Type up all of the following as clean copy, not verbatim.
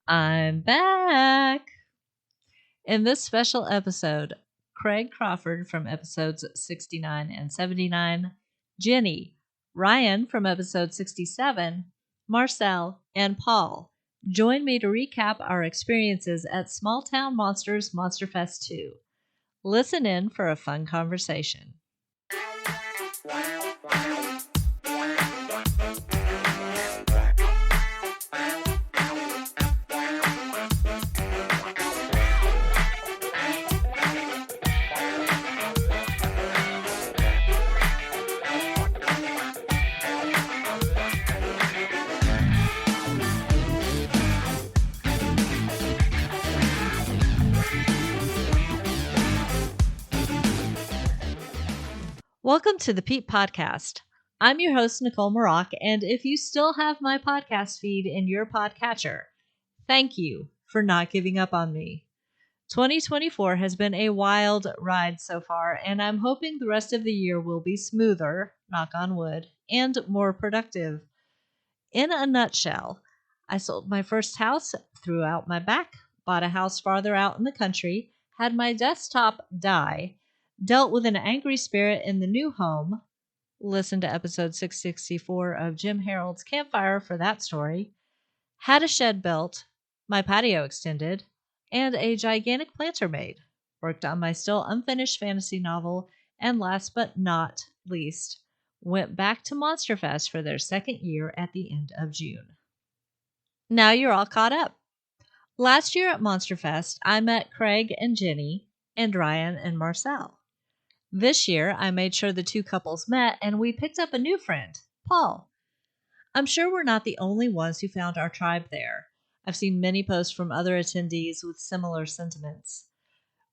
I'm back. In this special episode, Craig Crawford from episodes 69 and 79, Jenny, Ryan from episode 67, Marcelle, and Paul join me to recap our experiences at Small Town Monsters Monster Fest 2. Listen in for a fun conversation. Welcome to the Peep Podcast. I'm your host, Nicolle Maroc, and if you still have my podcast feed in your podcatcher, thank you for not giving up on me. 2024 has been a wild ride so far, and I'm hoping the rest of the year will be smoother, knock on wood, and more productive. In a nutshell, I sold my first house, threw out my back, bought a house farther out in the country, had my desktop die, dealt with an angry spirit in the new home. Listen to episode 664 of Jim Harold's Campfire for that story. Had a shed built, my patio extended, and a gigantic planter made. Worked on my still unfinished fantasy novel, and last but not least, went back to Monsterfest for their second year at the end of June. Now you're all caught up. Last year at Monsterfest, I met Craig and Jenny, and Ryan and Marcelle. This year, I made sure the two couples met, and we picked up a new friend, Paul. I'm sure we're not the only ones who found our tribe there. I've seen many posts from other attendees with similar sentiments.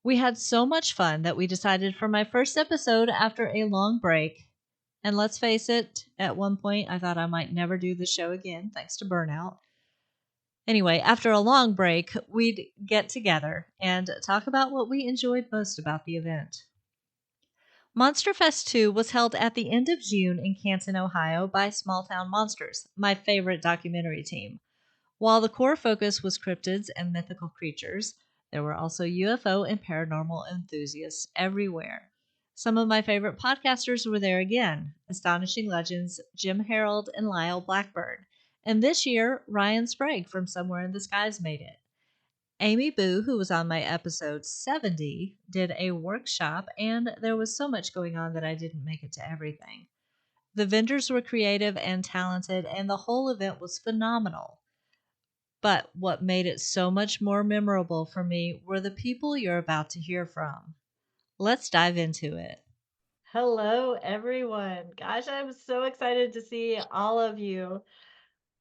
We had so much fun that we decided for my first episode after a long break, and let's face it, at one point I thought I might never do the show again, thanks to burnout. Anyway, after a long break, we'd get together and talk about what we enjoyed most about the event. Monsterfest 2 was held at the end of June in Canton, Ohio by Small Town Monsters, my favorite documentary team. While the core focus was cryptids and mythical creatures, there were also UFO and paranormal enthusiasts everywhere. Some of my favorite podcasters were there again, Astonishing Legends, Jim Harold, and Lyle Blackbird. And this year, Ryan Sprague from Somewhere in the Skies made it. Amy Boo, who was on my episode 70, did a workshop, and there was so much going on that I didn't make it to everything. The vendors were creative and talented, and the whole event was phenomenal. But what made it so much more memorable for me were the people you're about to hear from. Let's dive into it. Hello, everyone. Gosh, I'm so excited to see all of you.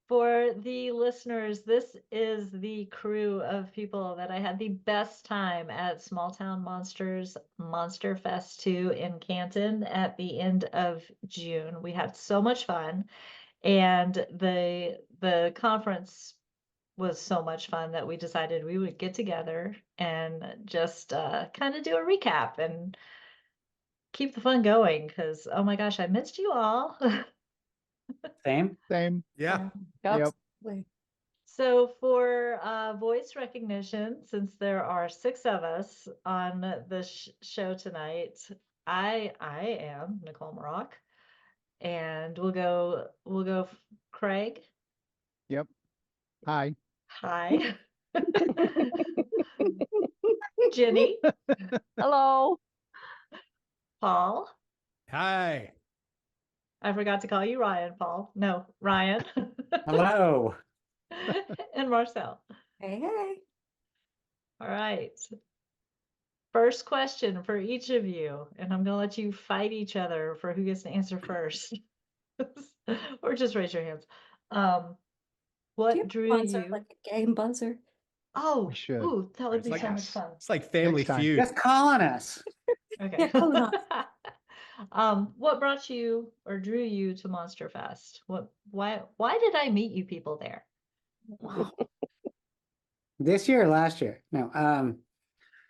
For the listeners, this is the crew of people that I had the best time at Small Town Monsters Monster Fest 2 in Canton at the end of June. We had so much fun, and the conference was so much fun that we decided we would get together and just kind of do a recap and keep the fun going because, oh my gosh, I missed you all. Same. Yeah. Yep. So for voice recognition, since there are 6 of us on the show tonight, I am Nicolle Maroc, and we'll go Craig. Yep. Hi. Hi. Jenny. Hello. Paul. Hi. I forgot to call you Ryan, Paul. No, Ryan. Hello. And Marcelle. Hey. All right. First question for each of you, and I'm going to let you fight each other for who gets to answer first. Or just raise your hands. What drew you? Like a game buzzer. Oh, We should. ooh, that would be like so much fun. It's like Family Next time. Feud. Just calling us. Okay. Yeah, What brought you or drew you to Monster Fest? Why did I meet you people there? Wow. This year or last year? No.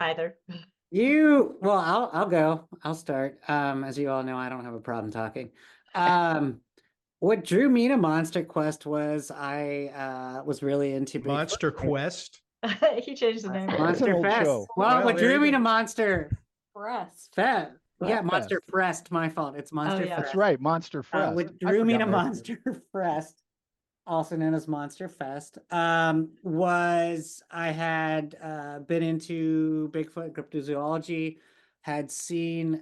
Either. I'll go. I'll start. As you all know, I don't have a problem talking. What drew me to Monster Quest was I was really into Bigfoot. Monster Quest. He changed the name. That's Monster an old Fest. show. Well, what there drew you me go. to Monster Breast. Fest? Yeah, Fest. Monster Fest. My fault. It's Monster yeah. Fest. That's right, Monster Fest. What I drew me forgot to my- Monster Fest, also known as Monster Fest, was I had been into Bigfoot cryptozoology, had seen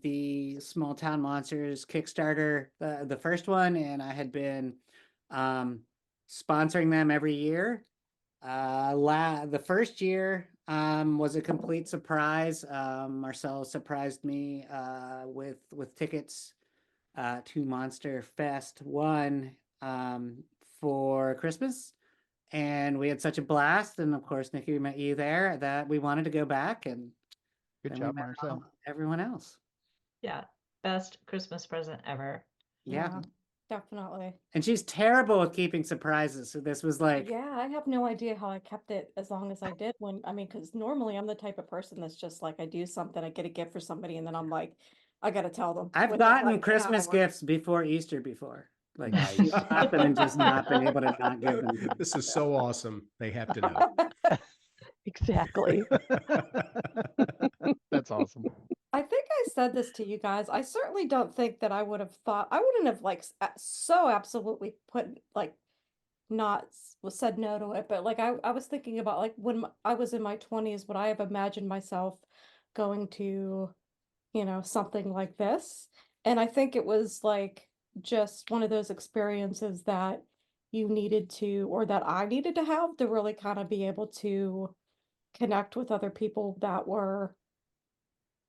the Small Town Monsters Kickstarter, the first one, and I had been sponsoring them every year. The first year was a complete surprise. Marcelle surprised me with tickets to Monster Fest 1 for Christmas. And we had such a blast. And of course, Nikki, we met you there, that we wanted to go back, and Good then we job, met Marcel. everyone else. Yeah. Best Christmas present ever. Yeah. Definitely. And she's terrible with keeping surprises. So this was like, Yeah, I have no idea how I kept it as long as I did because normally I'm the type of person that's just like, I do something, I get a gift for somebody, and then I'm like, I gotta tell them. I've within, gotten like, an Christmas hour. gifts before Easter before. Like Nice. up and just not been able to not give them. This is so awesome. They have to know. Exactly. That's awesome. I think I said this to you guys. I certainly don't think that I wouldn't have like so absolutely said no to it, but like I was thinking about like when I was in my 20s, would I have imagined myself going to, something like this? And I think it was like just one of those experiences that you needed to, or that I needed to have to really kind of be able to connect with other people that were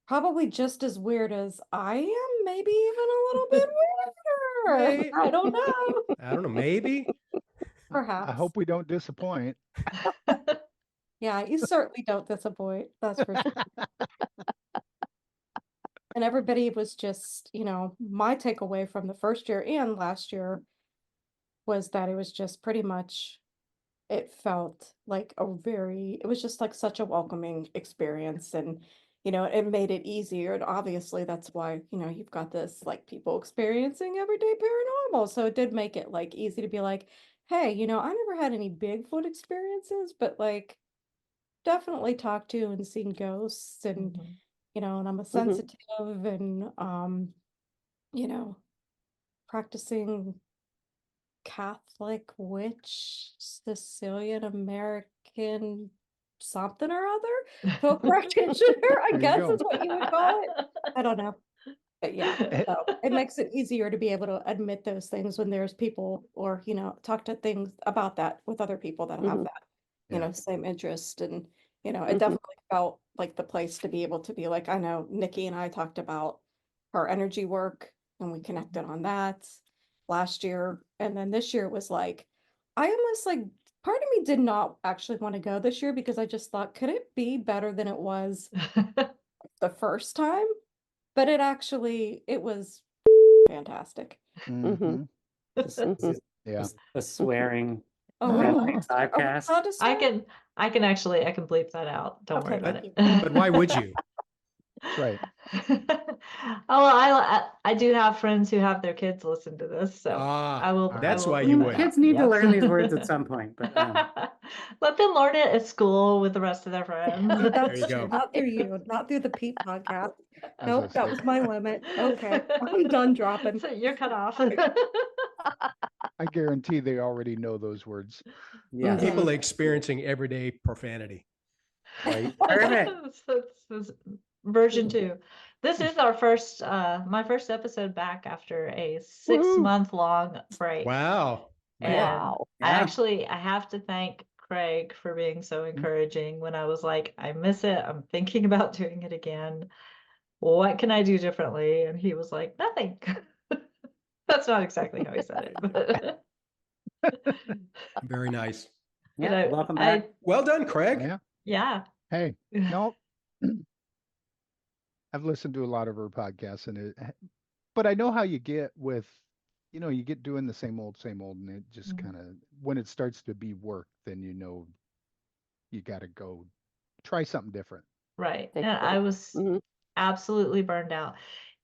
probably just as weird as I am, maybe even a little bit weirder. Maybe. I don't know. I don't know. Maybe. Perhaps. I hope we don't disappoint. Yeah, you certainly don't disappoint. That's for sure. And everybody was just, my takeaway from the first year and last year was that it was just pretty much, it felt like it was just like such a welcoming experience. And, it made it easier. And obviously that's why, you've got this like people experiencing everyday paranormal. So it did make it like easy to be like, hey, I never had any Bigfoot experiences, but like definitely talked to and seen ghosts and, Mhm. And I'm a sensitive and, practicing Catholic witch, Sicilian American something or other, folk practitioner, I There you guess go. is what you would call it. I don't know. But yeah, so it makes it easier to be able to admit those things when there's people or, talk to things about that with other people that have Mhm. that, Yeah. same interest. And, it Mhm. definitely felt like the place to be able to be like, I know Nikki and I talked about her energy work and we connected on that last year. And then this year was like, I almost like, part of me did not actually want to go this year because I just thought, could it be better than it was the first time? But it was fantastic. Mhm. Yeah. The swearing Oh, Yeah. really? family Are we podcast. allowed to I swear? I can bleep that out. Don't worry Okay, about thank it. you. But why would you? That's right. Oh, well, I do have friends who have their kids listen to this, so I will. Ah, that's I will why bleep you that would. out. Kids need to Yes. learn these words at some point, but Let them learn it at school with the rest of their friends. There you go. Not through you, not through the Pete podcast. As Nope, I that said, was my limit. Okay, I'm done dropping. So you're cut off. I guarantee they already know those words. yes. Yeah. People experiencing everyday profanity. Right. Perfect. This is version 2. This is our first, my first episode back after a 6-month long break. Wow. And Wow. Yeah. I have to thank Craig for being so encouraging when I was like, I miss it. I'm thinking about doing it again. What can I do differently? And he was like, nothing. That's not exactly how he said it, but Very nice. Yeah. know, Welcome back. Well done, Craig. Yeah. yeah. Hey, no, I've listened to a lot of her podcasts but I know how you get with, you get doing the same old, and it just Mhm. kind of, when it starts to be work, then you got to go try something different. Right. Take And a I break. was Mhm. absolutely burned out.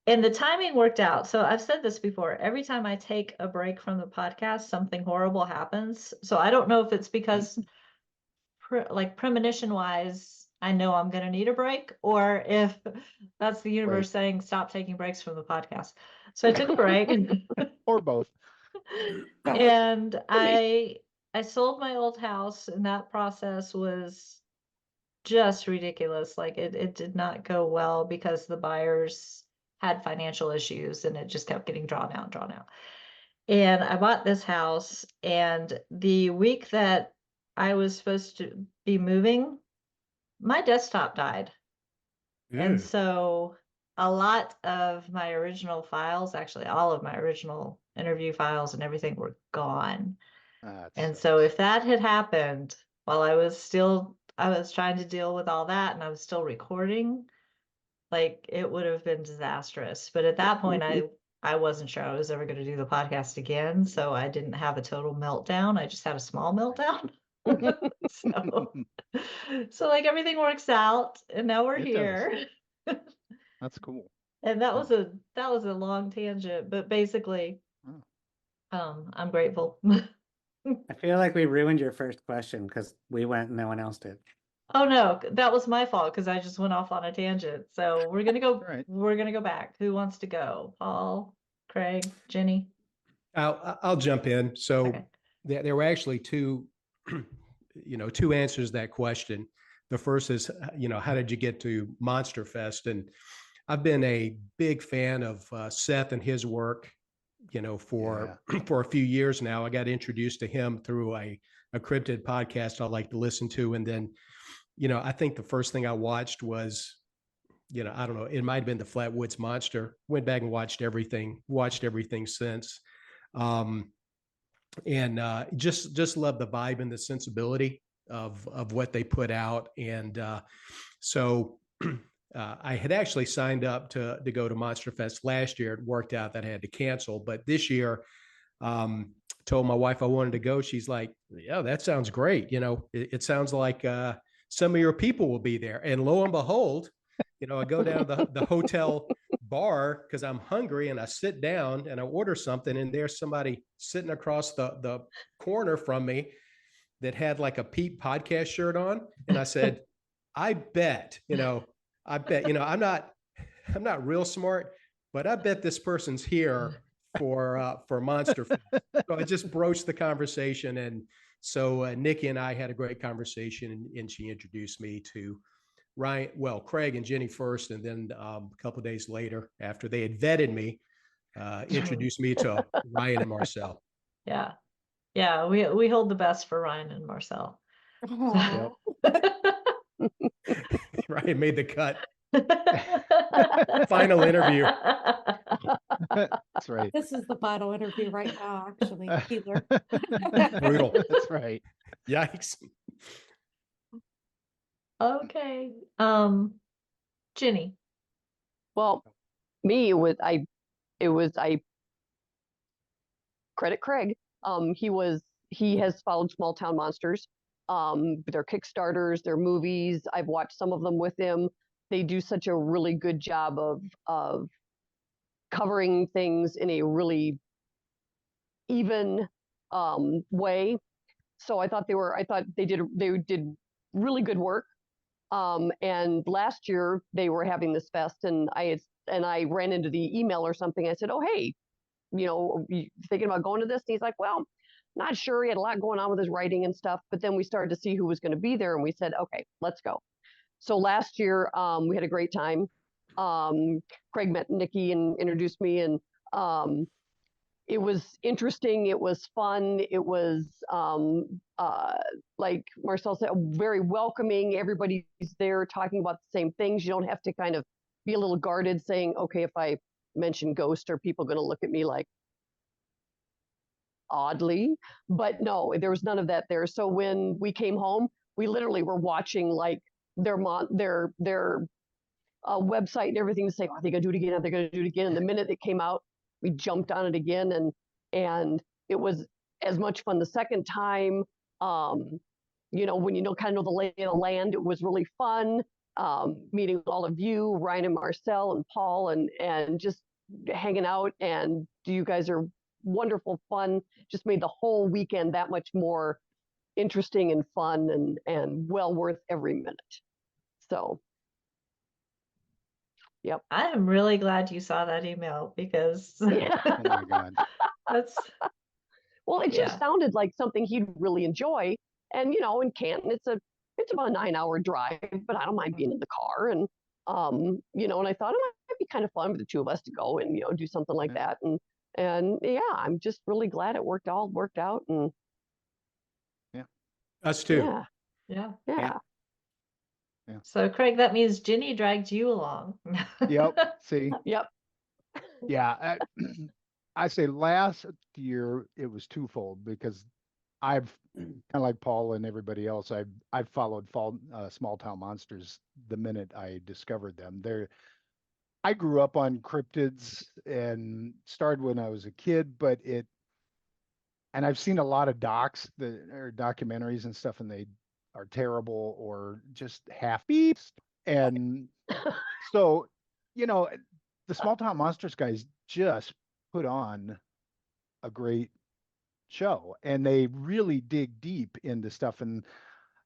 And the timing worked out. So I've said this before. Every time I take a break from the podcast, something horrible happens. So I don't know if it's because like premonition wise, I know I'm going to need a break, or if that's the universe saying stop taking breaks from the podcast. So I took a break. Or both. And I sold my old house, and that process was just ridiculous. Like it did not go well because the buyers had financial issues, and it just kept getting drawn out, drawn out. And I bought this house, and the week that I was supposed to be moving, my desktop died. And so a lot of my original files, actually all of my original interview files and everything were gone. And so if that had happened while I was trying to deal with all that and I was still recording, like it would have been disastrous. But at that point, I wasn't sure I was ever going to do the podcast again. So I didn't have a total meltdown. I just had a small meltdown. So like everything works out, and now we're here. That's cool. And that was a long tangent, but basically, I'm grateful. I feel like we ruined your first question because we went and no one else did. Oh no, that was my fault because I just went off on a tangent. So we're gonna go. Right. We're gonna go back. Who wants to go? Paul, Craig, Jenny. I'll jump in. So Okay. there were actually two answers to that question. The first is, how did you get to Monster Fest? And I've been a big fan of Seth and his work, for a few years now. I got introduced to him through a cryptid podcast I like to listen to. And then, I think the first thing I watched was, I don't know, it might've been the Flatwoods Monster. Went back and watched everything since. And just love the vibe and the sensibility of what they put out. And so I had actually signed up to go to Monster Fest last year. It worked out that I had to cancel, but this year, told my wife I wanted to go. She's like, yeah, that sounds great. It sounds like some of your people will be there. And lo and behold, I go down to the hotel bar because I'm hungry, and I sit down and I order something, and there's somebody sitting across the corner from me that had like a Pete podcast shirt on. And I said, I bet, I'm not real smart, but I bet this person's here for Monster Fest. So I just broached the conversation. And so Nikki and I had a great conversation, and she introduced me to Craig and Jenny first, and then a couple of days later, after they had vetted me, introduced me to Ryan and Marcelle. Yeah. Yeah. We hold the best for Ryan and Marcelle. Aw. Ryan made the cut. Final interview. That's right. This is the final interview right now, actually, Keeler. Brutal. That's right. Yikes. Okay. Jenny. Well, me, I credit Craig. He has followed Small Town Monsters, their Kickstarters, their movies. I've watched some of them with him. They do such a really good job of covering things in a really even way. So I thought they did really good work. And last year they were having this fest, and I ran into the email or something. I said, "Oh, hey, you thinking about going to this?" And he's like, "Well, not sure." He had a lot going on with his writing and stuff, but then we started to see who was going to be there, and we said, "Okay, let's go." So last year, we had a great time. Craig met Nikki and introduced me, and it was interesting. It was fun. It was, like Marcelle said, very welcoming. Everybody's there talking about the same things. You don't have to kind of be a little guarded saying, okay, if I mention ghost, are people going to look at me like oddly? But no, there was none of that there. So when we came home, we literally were watching like their website and everything to say, are they going to do it again? Are they going to do it again? And the minute it came out, we jumped on it again, and it was as much fun the second time. When kind of know the lay of the land, it was really fun. meeting all of you, Ryan and Marcelle and Paul, and just hanging out. And you guys are wonderful, fun. Just made the whole weekend that much more interesting and fun and well worth every minute. So, yep. I am really glad you saw that email because Yeah. Oh my God. that's Well, it Yeah. just sounded like something he'd really enjoy. And in Canton, it's about a 9-hour drive, but I don't mind being in the car. And and I thought it might be kind of fun for the two of us to go and do something like that. And yeah, I'm just really glad it worked out. And Us too. yeah, yeah. yeah. So Craig, that means Jenny dragged you along. Yep. See, Yep. yeah. I say last year it was twofold because I've kind of like Paul and everybody else. I've followed small town monsters the minute I discovered them. I grew up on cryptids and started when I was a kid, and I've seen a lot of docs or documentaries and stuff, and they are terrible or just half beeps. And so, the small town monsters guys just put on a great show, and they really dig deep into stuff. And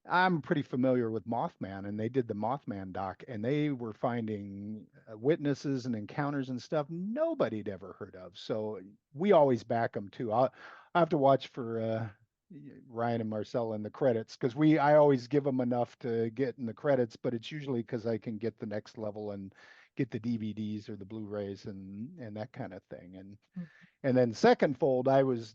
I'm pretty familiar with Mothman, and they did the Mothman doc, and they were finding witnesses and encounters and stuff nobody'd ever heard of. So we always back them too. I have to watch for Ryan and Marcelle in the credits because I always give them enough to get in the credits, but it's usually because I can get the next level and get the DVDs or the Blu-rays and that kind of thing. And then second fold, I was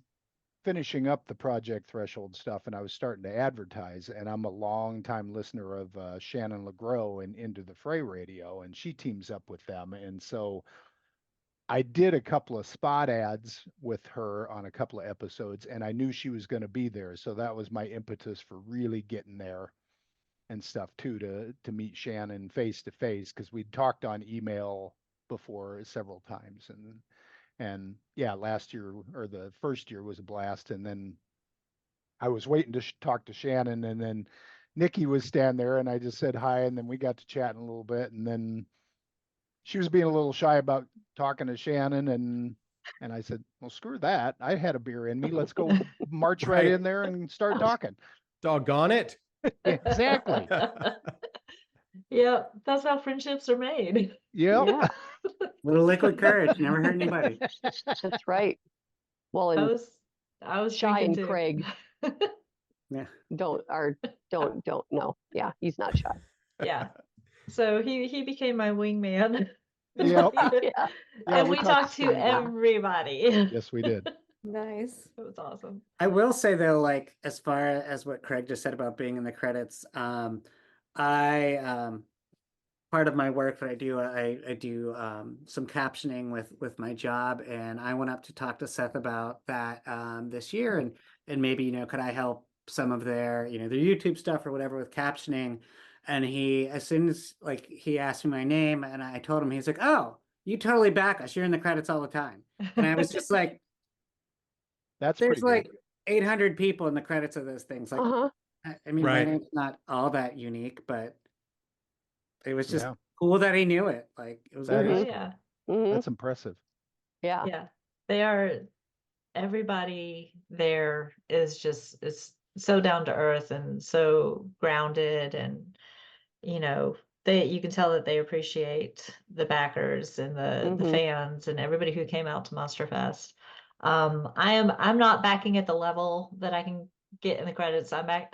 finishing up the Project Threshold stuff, and I was starting to advertise. And I'm a long time listener of Shannon LeGros and Into the Fray Radio, and she teams up with them. And so I did a couple of spot ads with her on a couple of episodes, and I knew she was going to be there. So that was my impetus for really getting there and stuff too, to meet Shannon face to face, because we'd talked on email before several times. And yeah, last year or the first year was a blast. And then I was waiting to talk to Shannon, and then Nikki was standing there, and I just said hi, and then we got to chatting a little bit, and then she was being a little shy about talking to Shannon, and I said, well, screw that. I had a beer in me. Let's go march right in there and start talking. Doggone it. Exactly. Yeah, that's how friendships are made. Yep. Yeah, Little liquid courage, never hurt anybody. that's right. Well, I and was Shy drinking and too. Craig Yeah. don't no. Yeah, he's not shy. Yeah. So he became my wingman. Yep. Yeah. And we we talked talked to Steve. everybody. Yes, we did. Nice. It was awesome. I will say though, like as far as what Craig just said about being in the credits, I part of my work that I do some captioning with my job, and I went up to talk to Seth about that this year, and maybe could I help some of their their YouTube stuff or whatever with captioning. And he, as soon as he asked me my name and I told him, he's like, oh, you totally back us, you're in the credits all the time. And I was just like, That's there's pretty like 800 people in the credits of those things. Like, Uh-huh. I mean, my Right. name's not all that unique, but it was just Yeah. cool that he knew it. Like, it was That great. is Oh, yeah. Mhm. That's impressive. Yeah. Yeah. They are, everybody there is so down to earth and so grounded, and you can tell that they appreciate the backers and the Mhm. fans and everybody who came out to Monster Fest. I'm not backing at the level that I can get in the credits. That's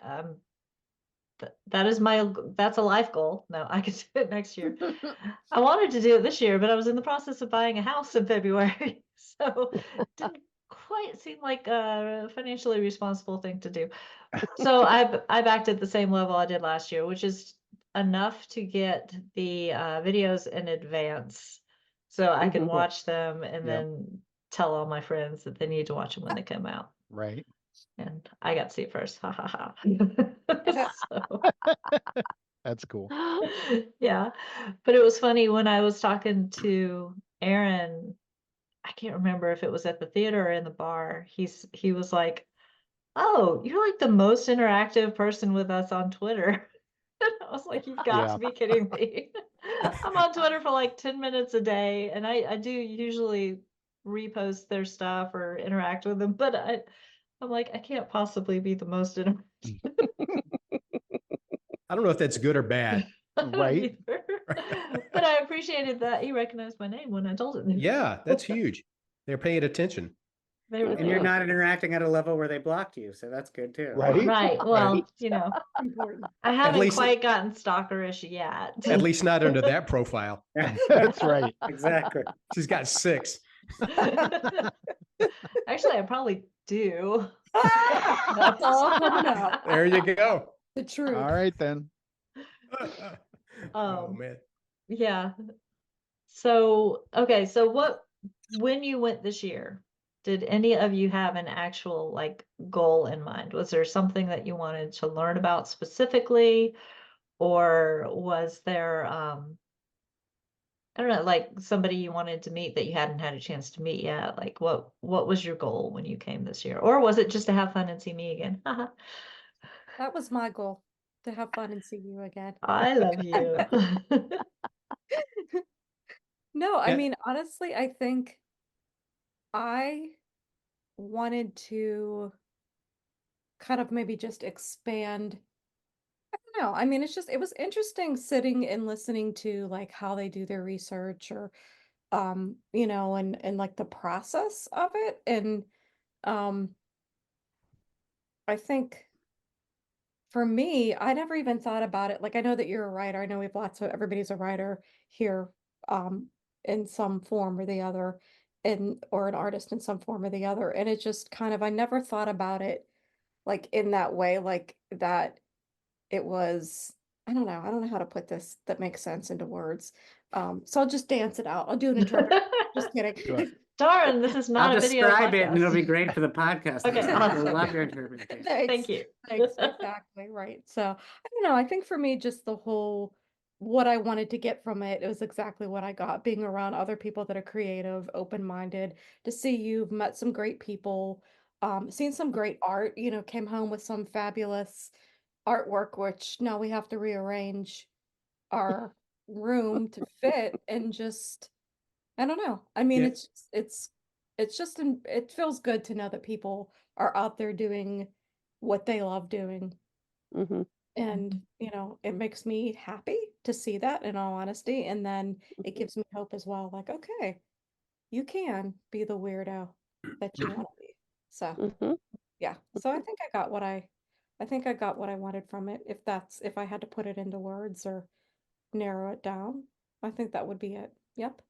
a life goal. No, I can do it next year. I wanted to do it this year, but I was in the process of buying a house in February, so it didn't quite seem like a financially responsible thing to do. So I backed at the same level I did last year, which is enough to get the videos in advance, so I can Mhm. watch them and Yep. then tell all my friends that they need to watch them when they come out. Right. And I got to see it first. Ha ha ha. So, That's cool. yeah, but it was funny when I was talking to Aaron. I can't remember if it was at the theater or in the bar. He was like, "Oh, you're like the most interactive person with us on Twitter." I was like, you've got to be kidding me. I'm on Twitter for like 10 minutes a day, and I do usually repost their stuff or interact with them, but I'm like, I can't possibly be the most interactive. I don't know if that's good or bad. Right. But I appreciated that he recognized my name when I told him. Yeah, that's huge. They're paying attention. They were And you're like, not interacting at a level where they blocked you, so that's good too. Right. right. Well, Right. you know, Important. I haven't least- quite gotten stalkerish yet. At least not under that profile. That's right. Exactly. She's got 6. Actually, I probably do. That's all coming out. There you go. The truth. All right then. Oh man. Yeah. So, okay. So when you went this year, did any of you have an actual like goal in mind? Was there something that you wanted to learn about specifically? Or was there, I don't know, like somebody you wanted to meet that you hadn't had a chance to meet yet? Like what was your goal when you came this year? Or was it just to have fun and see me again? That was my goal, to have fun and see you again. I love you. No, I Yeah. mean, honestly, I think I wanted to kind of maybe just expand. I don't know. I mean, it was interesting sitting and listening to like how they do their research or you know, and like the process of it. And um I think for me, I never even thought about it. Like I know that you're a writer. I know we have everybody's a writer here, in some form or the other, and or an artist in some form or the other. And it just kind of I never thought about it like in that way, like that it was I don't know how to put this that makes sense into words. So I'll just dance it out. I'll do an interpretation. Just kidding. Sure. Darn, this is not I'll a video describe it and it'll be podcast. great for the podcast. Okay, I awesome. love your interpretation. Thank you. Thanks, exactly, right. So, I don't know, I think for me, just the whole what I wanted to get from it, it was exactly what I got, being around other people that are creative, open-minded, to see you've met some great people, seen some great art, you know, came home with some fabulous artwork, which now we have to rearrange our room to fit and just I don't know. I mean, Yeah. it's just it feels good to know that people are out there doing what they love doing. Hmm. And, you know, it makes me happy to see that in all honesty. And then it gives me hope as well. Like, okay, you can be the weirdo that you want to be. So Hmm. yeah. So I think I got what I wanted from it. If I had to put it into words or narrow it down, I think that would be it. Yep.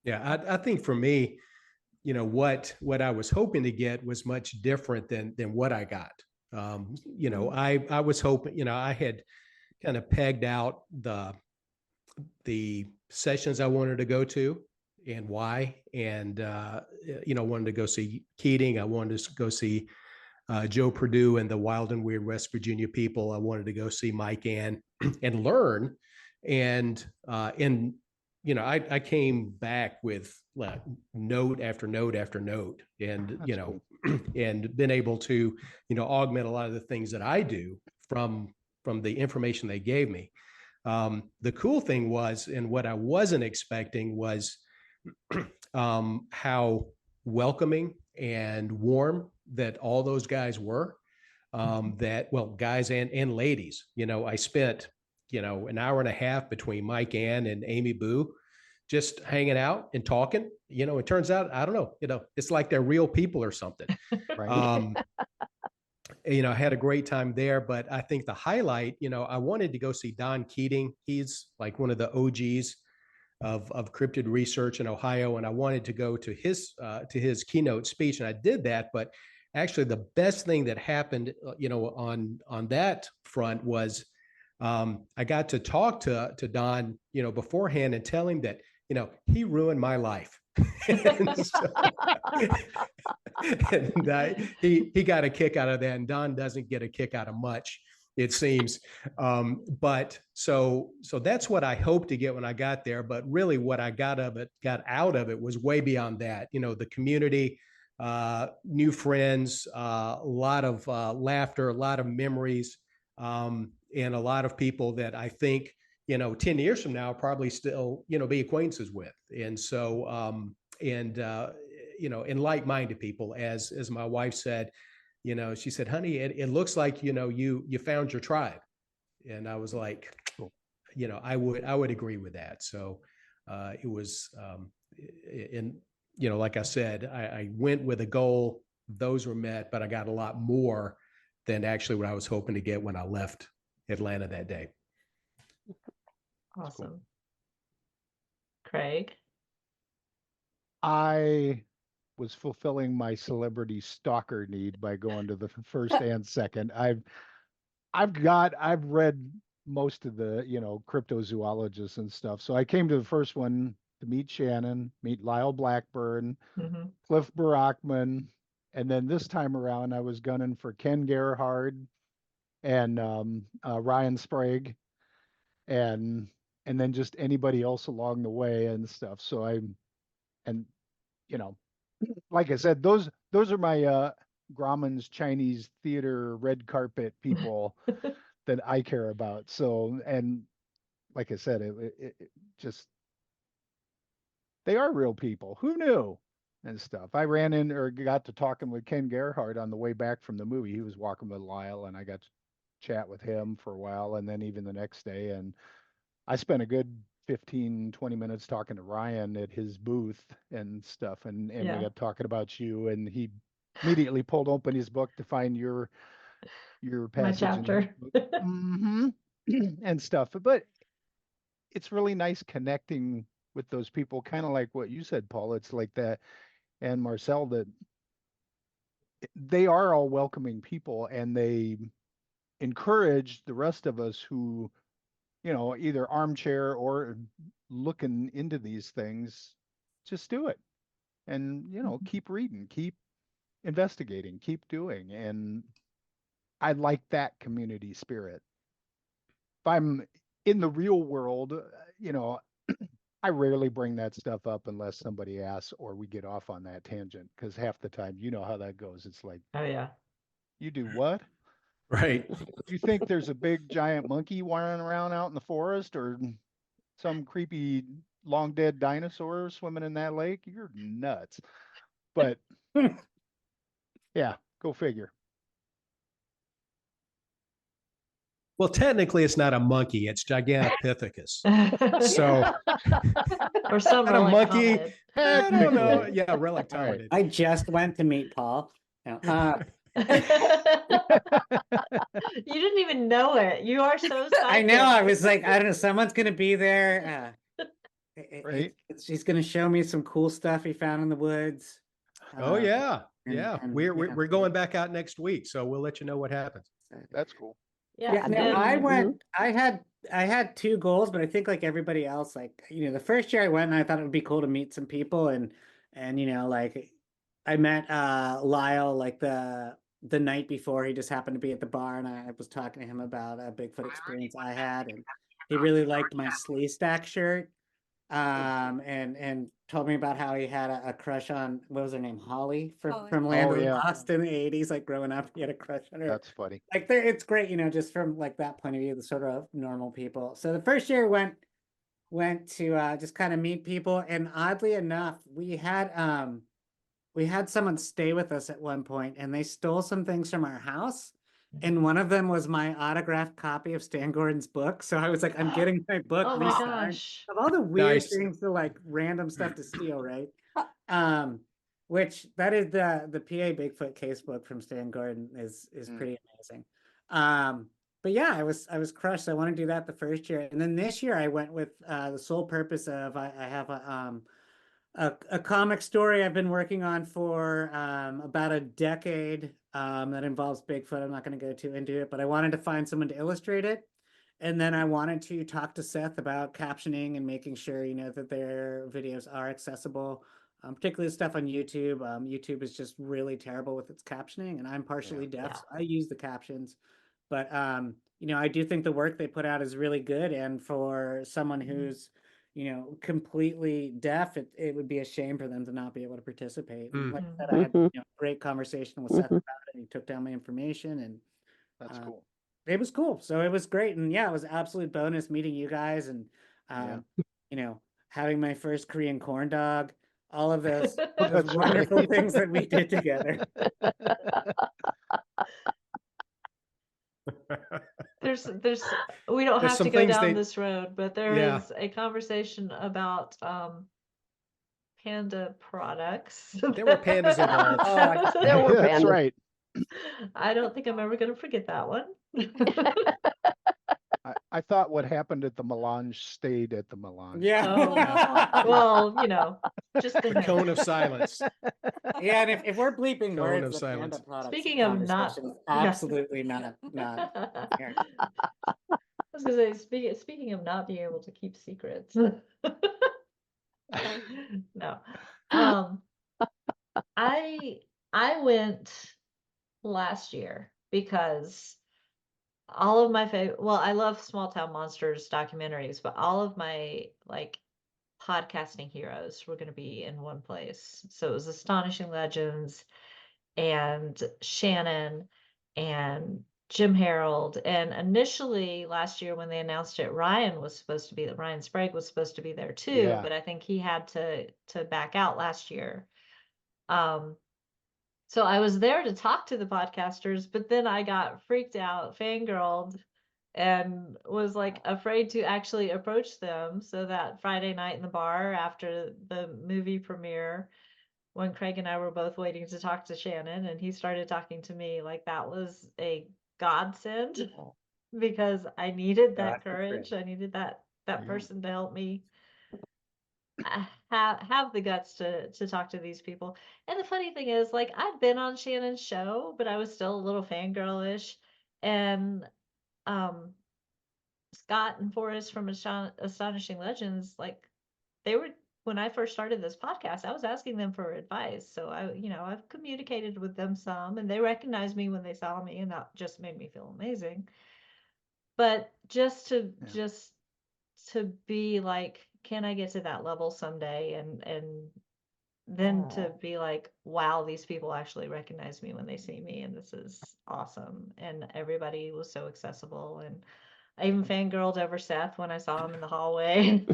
Yeah, I think for me, what I was hoping to get was much different than what I got. I was hoping, I had kind of pegged out the sessions I wanted to go to and why, and wanted to go see Keating. I wanted to go see Joe Perdue and the Wild and Weird West Virginia people. I wanted to go see Mike Ann and learn, and I came back with like note after note after note, and That's cool. and been able to augment a lot of the things that I do from the information they gave me. The cool thing was, and what I wasn't expecting was how welcoming and warm that all those guys were. Guys and ladies. I spent an hour and a half between Mike Ann and Amy Boo just hanging out and talking. It turns out, I don't know, it's like they're real people or something. Right. I had a great time there, but I think the highlight, I wanted to go see Don Keating. He's like one of the OGs of cryptid research in Ohio, and I wanted to go to his keynote speech, and I did that. But actually, the best thing that happened, on that front was I got to talk to Don, beforehand, and tell him that he ruined my life. He got a kick out of that, and Don doesn't get a kick out of much, it seems. But so that's what I hoped to get when I got there. But really, what I got out of it was way beyond that. The community, new friends, a lot of laughter, a lot of memories. and a lot of people that I think, 10 years from now, probably still, be acquaintances with. And so, and like-minded people, as my wife said, she said, honey, it looks like, you found your tribe. And I was like, I would agree with that. So it was, like I said, I went with a goal. Those were met, but I got a lot more than actually what I was hoping to get when I left Atlanta that day. Awesome. Cool. Craig? I was fulfilling my celebrity stalker need by going to the first and second. I've read most of the, cryptozoologists and stuff. So I came to the first one to meet Shannon, meet Lyle Blackburn, Mm-hmm. Cliff Barackman, and then this time around I was gunning for Ken Gerhard and Ryan Sprague, and then just anybody else along the way and stuff. So and like I said, those are my Grauman's Chinese theater red carpet people that I care about. So, and like I said, it just, they are real people. Who knew? And stuff. I ran in or got to talking with Ken Gerhard on the way back from the movie. He was walking with Lyle, and I got to chat with him for a while, and then even the next day. And I spent a good 15-20 minutes talking to Ryan at his booth and stuff. And Yeah. we got talking about you, and he immediately pulled open his book to find your My passage chapter. and stuff. But it's really nice connecting with those people, kind of like what you said, Paul. It's like that, and Marcelle, that they are all welcoming people, and they encourage the rest of us who, either armchair or looking into these things, just do it. And, keep reading, keep investigating, keep doing. And I like that community spirit. If I'm in the real world, I rarely bring that stuff up unless somebody asks or we get off on that tangent, because half the time, you know how that goes. It's like, Oh, yeah. you do what? Right. You think there's a big giant monkey wandering around out in the forest, or some creepy long dead dinosaur swimming in that lake? You're nuts. But yeah, go figure. Well, technically, it's not a monkey; it's Gigantopithecus. So, Or some not a relic monkey. hominid. I don't know. Technically. Yeah, relic All right. hominid. I just went to meet Paul. No, You didn't even know it. You are so I psychic. know. I was like, I don't know. Someone's gonna be there. Right. She's gonna show me some cool stuff he found in the woods. Oh yeah, and- yeah. and, We're going back out next week, so we'll let you know what happens. That's cool. Yeah, no, and- I went. I had two goals, but I think like everybody else, like the first year I went, and I thought it would be cool to meet some people, and like I met Lyle like the night before. He just happened to be at the bar, and I was talking to him about a Bigfoot experience I had, and he really liked my Slee Stack shirt, and told me about how he had a crush on, what was her name, Holly from Land Oh, of the yeah. Lost in the 80s. Like growing up, he had a crush on her. That's funny. Like it's great, just from like that point of view, the sort of normal people. So the first year went to just kind of meet people, and oddly enough, we had someone stay with us at one point, and they stole some things from our house. And one of them was my autographed copy of Stan Gordon's book. So I was like, I'm getting my book Oh my re-signed. gosh. Of all the weird Nice. things to like random stuff to steal, right? Which that is the PA Bigfoot casebook from Stan Gordon is pretty amazing. But yeah, I was crushed. I want to do that the first year, and then this year I went with the sole purpose of I have a comic story I've been working on for about a decade that involves Bigfoot. I'm not going to go too into it, but I wanted to find someone to illustrate it. And then I wanted to talk to Seth about captioning and making sure, that their videos are accessible, particularly stuff on YouTube. YouTube is just really terrible with its captioning, and I'm partially deaf, Yeah. so I use the captions. But, I do think the work they put out is really good. And for someone who's, completely deaf, it would be a shame for them to not be able to participate. And like I said, I had a great conversation with Seth about it. He took down my information, and That's cool. it was cool. So it was great. And yeah, it was an absolute bonus meeting you guys and, Yeah. you know, having my first Korean corn dog, all of those That's wonderful right. things that we did together. There's we don't There's have to some go things down they- this road, but there Yeah. is a conversation about panda products. There were pandas involved. Oh, There were That's pandas. right. I don't think I'm ever going to forget that one. I thought what happened at the melange stayed at the melange. Yeah. Oh, well, you know, just The cone of silence. Yeah, and if we're bleeping Cone words, of the silence. panda products Speaking of not- conversation is yeah. absolutely not here. I was gonna say, speaking of not being able to keep secrets. No. I went last year because all of my favorite, well, I love small town monsters documentaries, but all of my like podcasting heroes were going to be in one place. So it was Astonishing Legends and Shannon and Jim Harold. And initially last year when they announced it, Ryan Sprague was supposed to be there too, Yeah. but I think he had to back out last year. So I was there to talk to the podcasters, but then I got freaked out, fangirled, and was like afraid to actually approach them. So that Friday night in the bar after the movie premiere, when Craig and I were both waiting to talk to Shannon and he started talking to me, like that was a godsend because I needed that God, courage. I needed that Yeah. person to help me have the guts to talk to these people. And the funny thing is, like, I'd been on Shannon's show, but I was still a little fangirlish. And Scott and Forrest from Astonishing Legends, like, they were, when I first started this podcast, I was asking them for advice. So I've communicated with them some, and they recognized me when they saw me, and that just made me feel amazing. But just Yeah. to be like, can I get to that level someday? And then to be like, wow, these people actually recognize me when they see me, and this is awesome. And everybody was so accessible, and I even fangirled over Seth when I saw him in the hallway.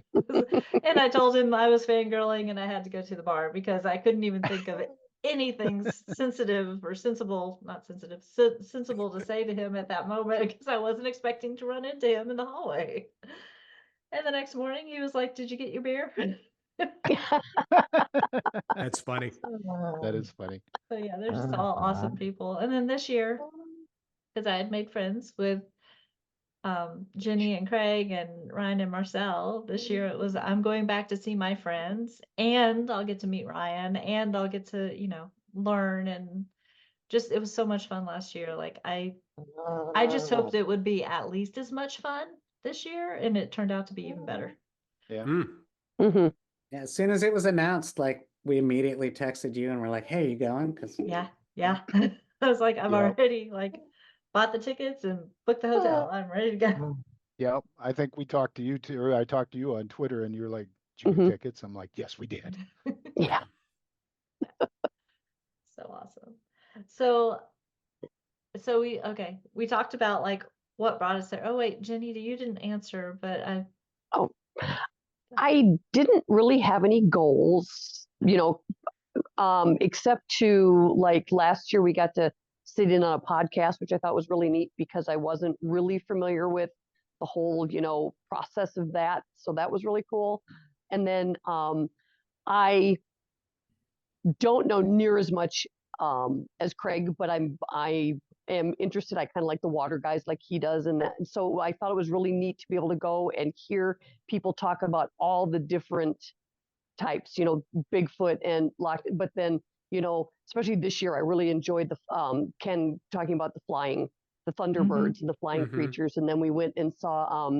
And I told him I was fangirling and I had to go to the bar because I couldn't even think of anything sensitive or sensible, not sensitive, sensible to say to him at that moment because I wasn't expecting to run into him in the hallway. And the next morning he was like, "Did you get your beer?" That's funny. That is funny. So yeah, they're just all awesome people. And then this year, because I had made friends with Jenny and Craig and Ryan and Marcelle, this year it was I'm going back to see my friends and I'll get to meet Ryan and I'll get to, learn, and just it was so much fun last year. Like I just hoped it would be at least as much fun this year, and it turned out to be even better. Yeah. Mm. hmm Yeah, as soon as it was announced, like we immediately texted you and we're like, "Hey, you going?" Because Yeah. I was like, I've Yep. already like bought the tickets and booked the hotel. I'm ready to go. Yeah. I think we talked to you too, or I talked to you on Twitter and you were like, "Did you get tickets?" I'm like, "Yes, we did." Yeah. So awesome. So we talked about like what brought us there. Oh wait, Jenny, you didn't answer, but Oh, I didn't really have any goals, except to like last year we got to sit in on a podcast, which I thought was really neat because I wasn't really familiar with the whole, process of that. So that was really cool. And then I don't know near as much as Craig, but I am interested. I kind of like the water guys like he does, and that. And so I thought it was really neat to be able to go and hear people talk about all the different types, Bigfoot and locked. But then, especially this year, I really enjoyed the Ken talking about the Thunderbirds and the flying creatures, and then we went and saw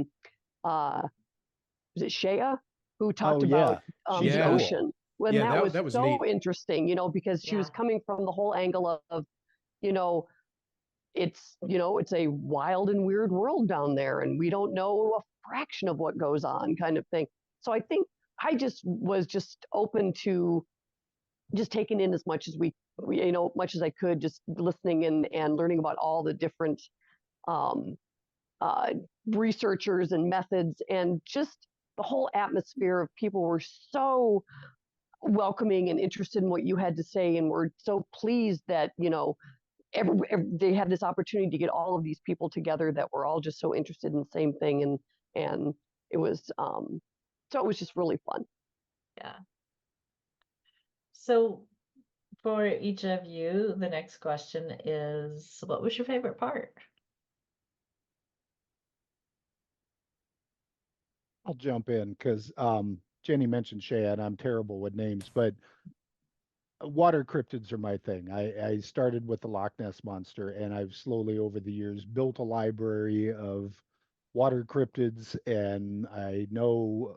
was it Shea who talked about She's the cool. ocean. When Yeah, that was so neat. interesting, because she was Yeah. coming from the whole angle of, it's a wild and weird world down there, and we don't know a fraction of what goes on, kind of thing. So I think I just was just open to just taking in as much as much as I could, just listening and learning about all the different um, uh, researchers and methods, and just the whole atmosphere of people were so welcoming and interested in what you had to say, and were so pleased that they had this opportunity to get all of these people together that were all just so interested in the same thing, and it was so it was just really fun. Yeah. So for each of you, the next question is, what was your favorite part? I'll jump in because Jenny mentioned Shea, and I'm terrible with names, but water cryptids are my thing. I started with the Loch Ness Monster, and I've slowly over the years built a library of water cryptids, and I know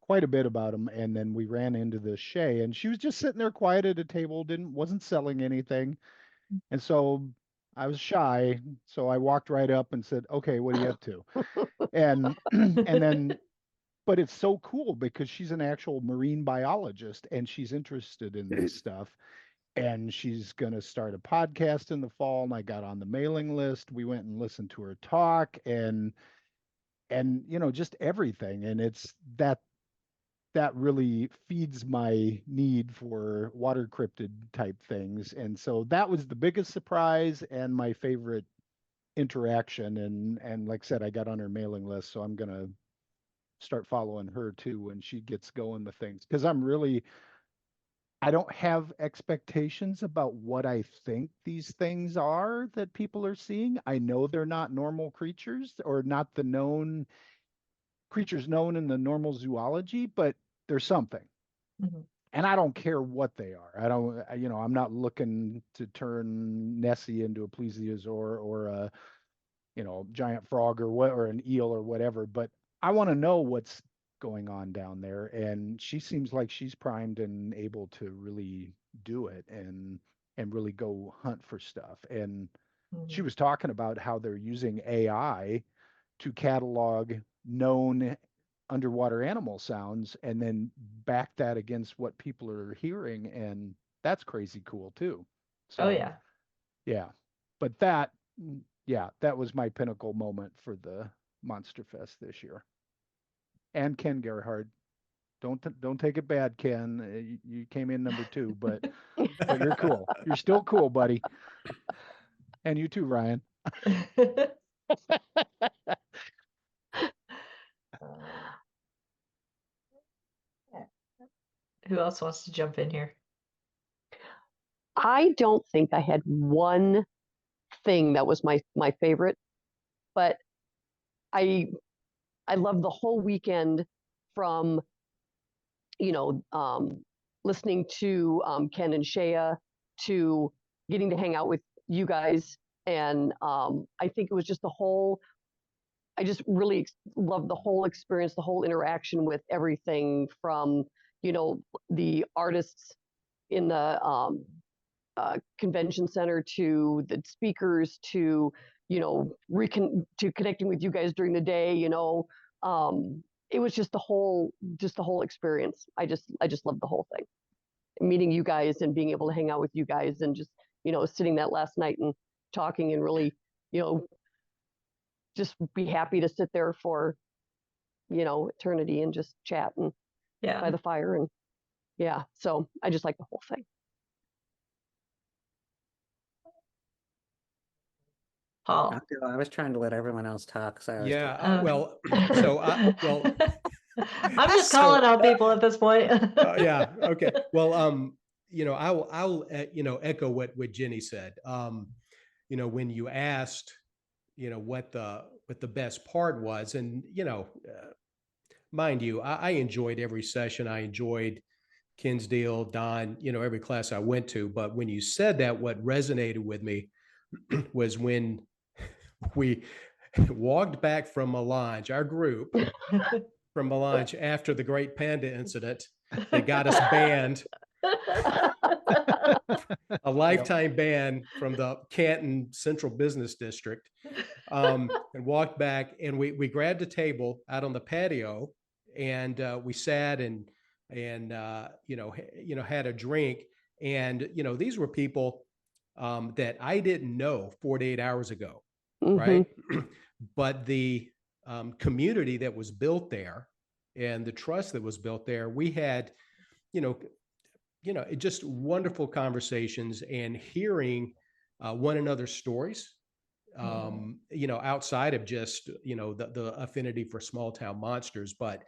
quite a bit about them. And then we ran into the Shea, and she was just sitting there quiet at a table, wasn't selling anything. And so I was shy, so I walked right up and said, "Okay, what are you up to?" And and then but it's so cool because she's an actual marine biologist and she's interested in this stuff, and she's going to start a podcast in the fall, and I got on the mailing list. We went and listened to her talk, and just everything. And it's that really feeds my need for water cryptid type things. And so that was the biggest surprise and my favorite interaction. And like I said, I got on her mailing list, so I'm going to start following her too when she gets going with things, because I don't have expectations about what I think these things are that people are seeing. I know they're not normal creatures, or not the known creatures known in the normal zoology, but there's something. Mhm. And I don't care what they are. I don't, I'm not looking to turn Nessie into a plesiosaur or a, giant frog or an eel or whatever, but I want to know what's going on down there. And she seems like she's primed and able to really do it and really go hunt for stuff. And she Mhm. was talking about how they're using AI to catalog known underwater animal sounds and then back that against what people are hearing. And that's crazy cool too. Oh, So, yeah. yeah. But that was my pinnacle moment for the Monster Fest this year. And Ken Gerhard, don't take it bad, Ken. You came in number 2, but you're cool. You're still cool, buddy. And you too, Ryan. Who else wants to jump in here? I don't think I had one thing that was my favorite, but I love the whole weekend, from listening to Ken and Shea, to getting to hang out with you guys. And I think it was just I just really loved the whole experience, the whole interaction with everything from, the artists in the convention center, to the speakers, to, to connecting with you guys during the day. It was just the whole experience. I just loved the whole thing. Meeting you guys and being able to hang out with you guys, and just, sitting that last night and talking, and really, just be happy to sit there for, eternity and just chat and by the fire. And yeah, so I just like the whole thing. Paul. I was trying to let everyone else talk. So Yeah. Well, so I'm just calling out people at this point. yeah. Okay. Well, I'll echo what Jenny said. When you asked, what the best part was, and mind you, I enjoyed every session. I enjoyed Kinsdale, Don, every class I went to. But when you said that, what resonated with me was when we walked back from Melange, our group from Melange, after the Great Panda incident that got us banned, a lifetime ban from the Canton Central Business District, and walked back, and we grabbed a table out on the patio, and we sat and had a drink. And these were people that I didn't know 48 hours ago. right? But the community that was built there and the trust that was built there, we had, just wonderful conversations and hearing one another's stories, outside of just, the affinity for small town monsters, but,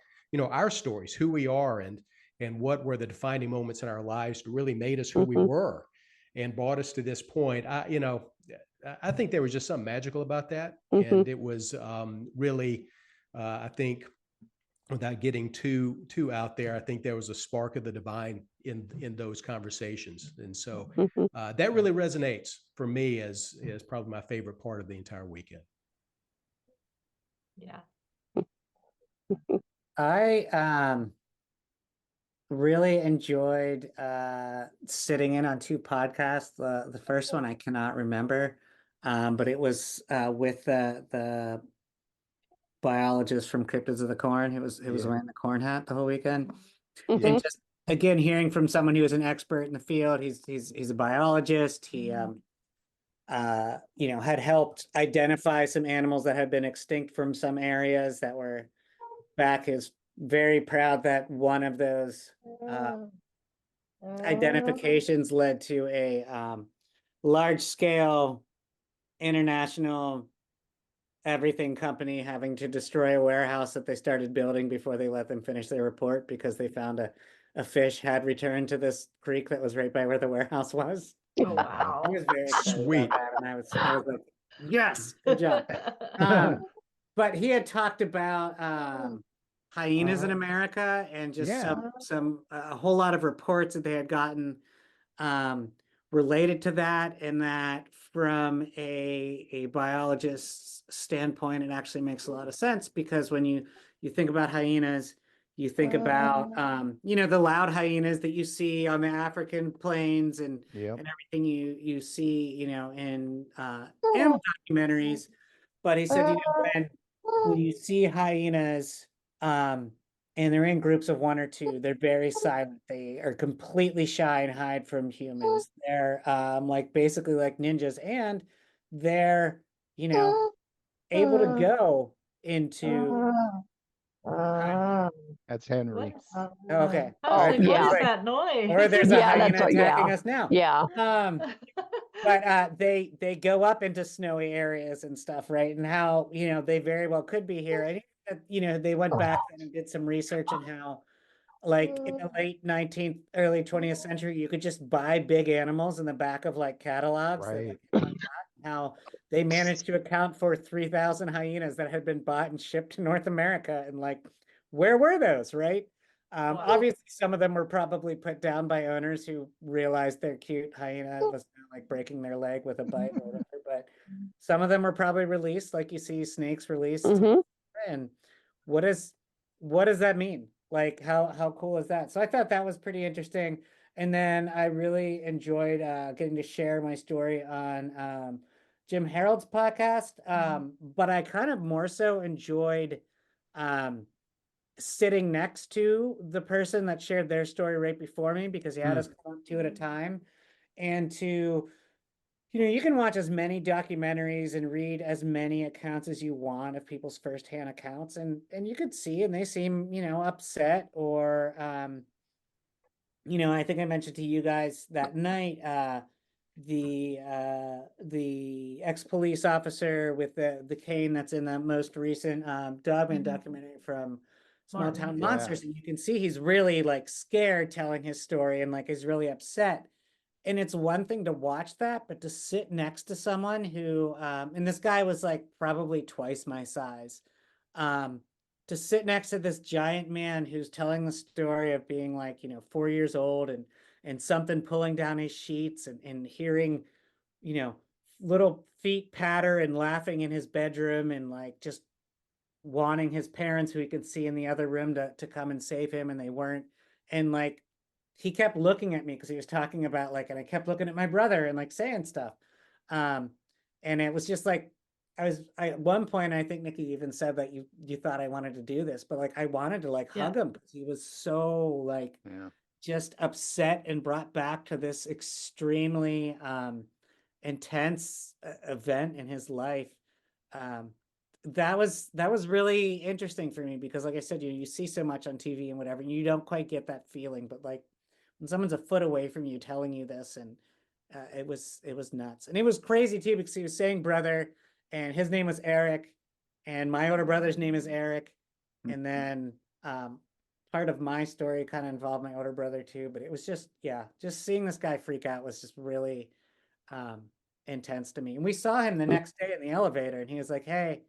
our stories, who we are and what were the defining moments in our lives that really made us who we were and brought us to this point. I think there was just something magical about that. And it was really, I think, without getting too out there, I think there was a spark of the divine in those conversations. And so that really resonates for me as probably my favorite part of the entire weekend. Yeah. I really enjoyed sitting in on two podcasts. The first one I cannot remember, but it was with the biologist from Cryptids of the Corn. It was wearing the corn hat the whole weekend. And just again hearing from someone who is an expert in the field. He's a biologist. He had helped identify some animals that had been extinct from some areas that were back. Is very proud that one of those identifications led to a large scale international everything company having to destroy a warehouse that they started building before they let them finish their report because they found a fish had returned to this creek that was right by where the warehouse was. Oh, wow. I was very excited Sweet. about that, and I was like, yes, good job. But he had talked about hyenas in America and just a whole lot of reports that they had gotten related to that, and that from a biologist's standpoint, it actually makes a lot of sense, because when you think about hyenas, you think about the loud hyenas that you see on the African plains and everything you see in animal documentaries. But he said, when you see hyenas and they're in groups of one or two, they're very silent. They are completely shy and hide from humans. They're basically like ninjas, and they're able to go into That's Henry. okay. I was like, what yeah. is that noise? Or there's a Yeah, hyena that's what- attacking yeah. us now. Yeah. But they go up into snowy areas and stuff, right? And how they very well could be here. I think they went back and did some research on how, like, in the late 19th, early 20th century, you could just buy big animals in the back of like catalogs. That, like, anyone got. How they managed to account for 3,000 hyenas that had been bought and shipped to North America, and like, where were those, right? Wow. Obviously, some of them were probably put down by owners who realized their cute hyena was like breaking their leg with a bite or whatever. But some of them were probably released, like you see snakes released. And what does that mean? Like, how cool is that? So I thought that was pretty interesting. And then I really enjoyed getting to share my story on Jim Harold's podcast. But I kind of more so enjoyed sitting next to the person that shared their story right before me, because he had us come up two at a time, and to you can watch as many documentaries and read as many accounts as you want of people's firsthand accounts, and you could see, and they seem upset, or I think I mentioned to you guys that night the ex-police officer with the cane that's in the most recent Dogman documentary from Small Town Monsters, and you can see he's really like scared telling his story, and like is really upset. And it's one thing to watch that, but to sit next to someone who and this guy was like probably twice my size, to sit next to this giant man who's telling the story of being like 4 years old, and something pulling down his sheets, and hearing little feet patter and laughing in his bedroom, and like just wanting his parents, who he could see in the other room, to come and save him, and they weren't. And like, he kept looking at me because he was talking about like, and I kept looking at my brother and like saying stuff. And it was just like, at one point, I think Nikki even said that you thought I wanted to do this, but like, I wanted to like hug him, because he was so like just upset and brought back to this extremely intense event in his life. that was really interesting for me because, like I said, you see so much on TV and whatever, and you don't quite get that feeling. But like when someone's a foot away from you telling you this, and it was nuts, and it was crazy too because he was saying brother, and his name was Eric, and my older brother's name is Eric, and then part of my story kind of involved my older brother too. But it was just seeing this guy freak out was just really intense to me. And we saw him the next day in the elevator, and he was like, "Hey,"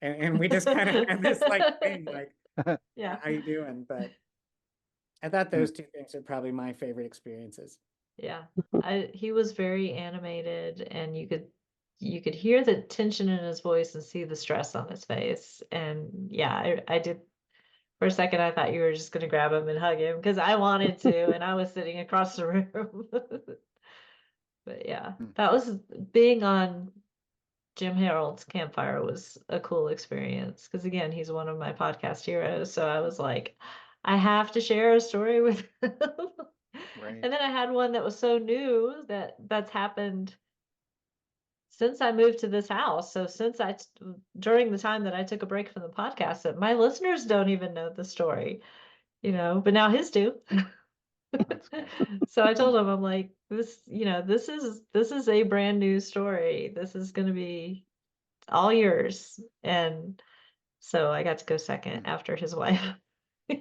and we just kind of had this like thing, like, Yeah. "How you doing?" But I thought those two things are probably my favorite experiences. Yeah. He was very animated, and you could hear the tension in his voice and see the stress on his face. And yeah, I did. For a second, I thought you were just going to grab him and hug him because I wanted to, and I was sitting across the room. But yeah, that was being on Jim Harold's Campfire was a cool experience because, again, he's one of my podcast heroes. So I was like, I have to share a story with him. Right. And then I had one that was so new that's happened since I moved to this house. So during the time that I took a break from the podcast, that my listeners don't even know the story, but now his do. That's cool. So I told him, I'm like, this is a brand new story. This is going to be all yours. And so I got to go second after his wife.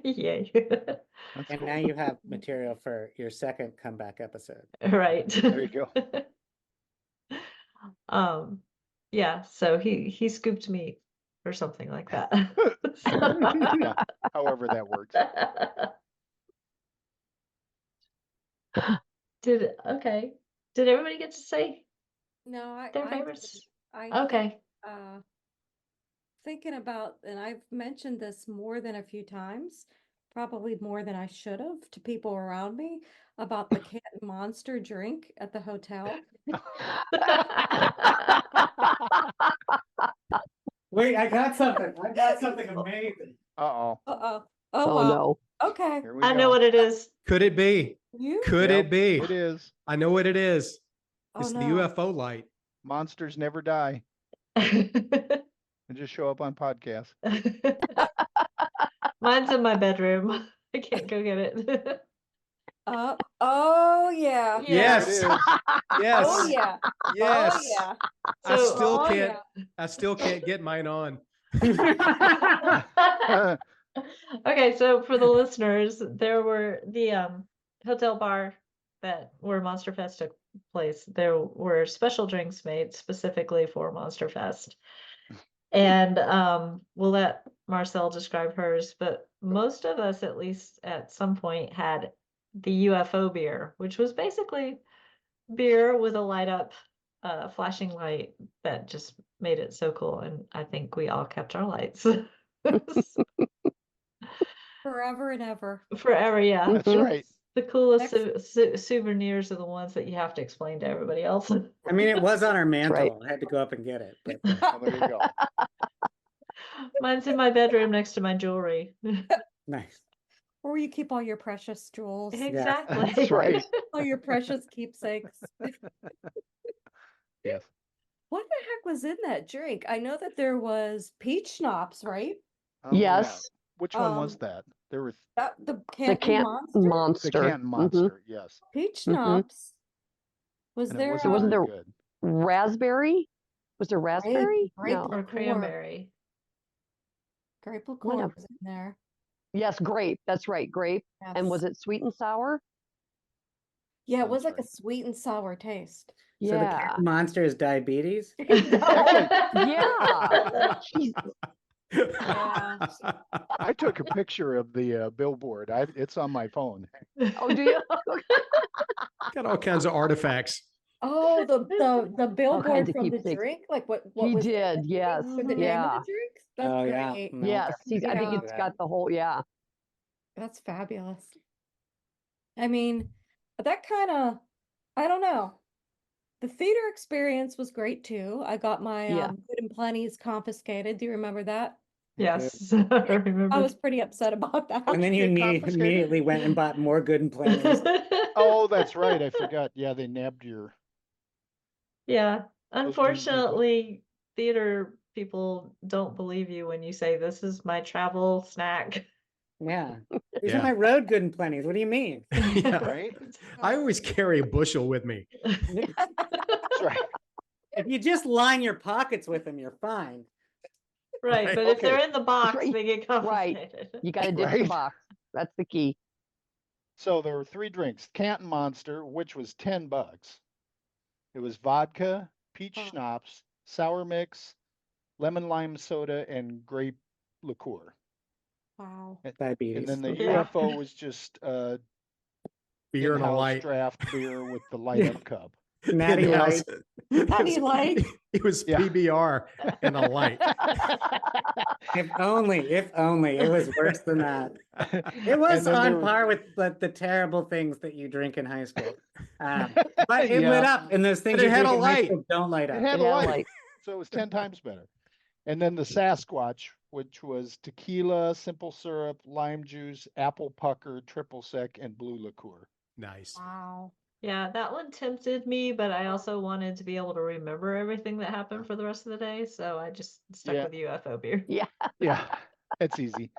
Yay. That's And cool. now you have material for your second comeback episode. Right. There you go. Yeah, so he scooped me or something like that. Yeah, however that works. Did everybody get to say No, their I favorites? I Okay. thinking about, and I've mentioned this more than a few times, probably more than I should have to people around me about the cat and monster drink at the hotel. Wait, I got something. I got something amazing. Uh-oh. Uh-oh. Oh Oh, wow. no. Okay. Here we I go. know what it is. Could it be? You? Could Yep, it be? It is. I know what it is. Oh, It's the no. UFO light. Monsters never die. Mine's They just show up on podcasts. in my bedroom. I can't go get it. Oh, yeah. Yeah. Yes. There it is. Yes. Oh, yeah. Yes. Oh, yeah. I So- still Oh, can't. yeah. I still can't get mine on. Okay, so for the listeners, there were the hotel bar where Monster Fest took place. There were special drinks made specifically for Monster Fest. And we'll let Marcelle describe hers, but most of us, at least at some point, had the UFO beer, which was basically beer with a light up flashing light that just made it so cool. And I think we all kept our lights. Forever and ever. Forever, yeah. That's right. The coolest souvenirs are the ones that you have to explain to everybody else. I mean, it was on our mantle. right. I had to go up and get it. But Well, there you go. Mine's in my bedroom next to my jewelry. nice. Where you keep all your precious jewels, Exactly. That's right. all your precious keepsakes. Yes. What the heck was in that drink? I know that there was peach schnapps, right? Oh, yeah. Yes. Which one was Um, that? There was The The Canton Canton Monster? the Monster. Canton Monster. Yes. Peach Mhm. schnapps. Was And there it wasn't wasn't very there- good. Raspberry? Was there raspberry? grape No. Or liqueur. cranberry. Grape One liqueur of- was in there. Yes, grape. That's right, grape. And was Yes. it sweet and sour? Yeah, it Sounds was like a right. sweet and sour taste. So the Yeah. cat monster is diabetes. Yeah. Jeez. I took a picture of the billboard. It's on my phone. Oh, do you? Got all kinds of artifacts. Oh, the billboard of from the keepsakes. drink? Like what He was did, yes. for the name Yeah. of the drink? That's Oh, yeah. great. No, Yes. I think Yeah. it's got the whole, yeah. That's fabulous. I mean, that kind of, I don't know. The theater experience was great too. I got my Yeah. Good and Plenty's confiscated. Do you remember that? Yes, I remember. I was pretty upset about that. And then you Get confiscated? immediately went and bought more good and plenty. Oh, that's right. I forgot. Yeah, they nabbed your. Yeah, Those green people. unfortunately, theater people don't believe you when you say this is my travel snack. Yeah. These are Yeah. my road good and plenties. What do you mean? Yeah. Right? I always carry a bushel with me. That's right. If you just line your pockets with them, you're fine. Right, Right. but if Okay. they're in the box, Right. they get complicated. You got to ditch the Right. box. That's the key. So there were 3 drinks. Canton Monster, which was $10. It was vodka, peach Oh. schnapps, sour mix, lemon lime soda, and grape liqueur. Wow. And Diabetes. then the Yeah. UFO was just Beer and a in-house light. draft beer with the light up cup. Natty In-house. Light. Natty Light. It was Yeah. PBR and a light. If only it was worse than that. It was And then there on was- par with the terrible things that you drink in high school. But it lit Yeah. up, and those things But it you had drink a in high light. school don't light It up. had It a had a light, light. so it was 10 times better. And then the Sasquatch, which was tequila, simple syrup, lime juice, apple pucker, triple sec, and blue liqueur. Nice. Wow. Yeah, that one tempted me, but I also wanted to be able to remember everything that happened for the rest of the day, so I just stuck Yeah. with UFO beer. Yeah. Yeah, it's easy.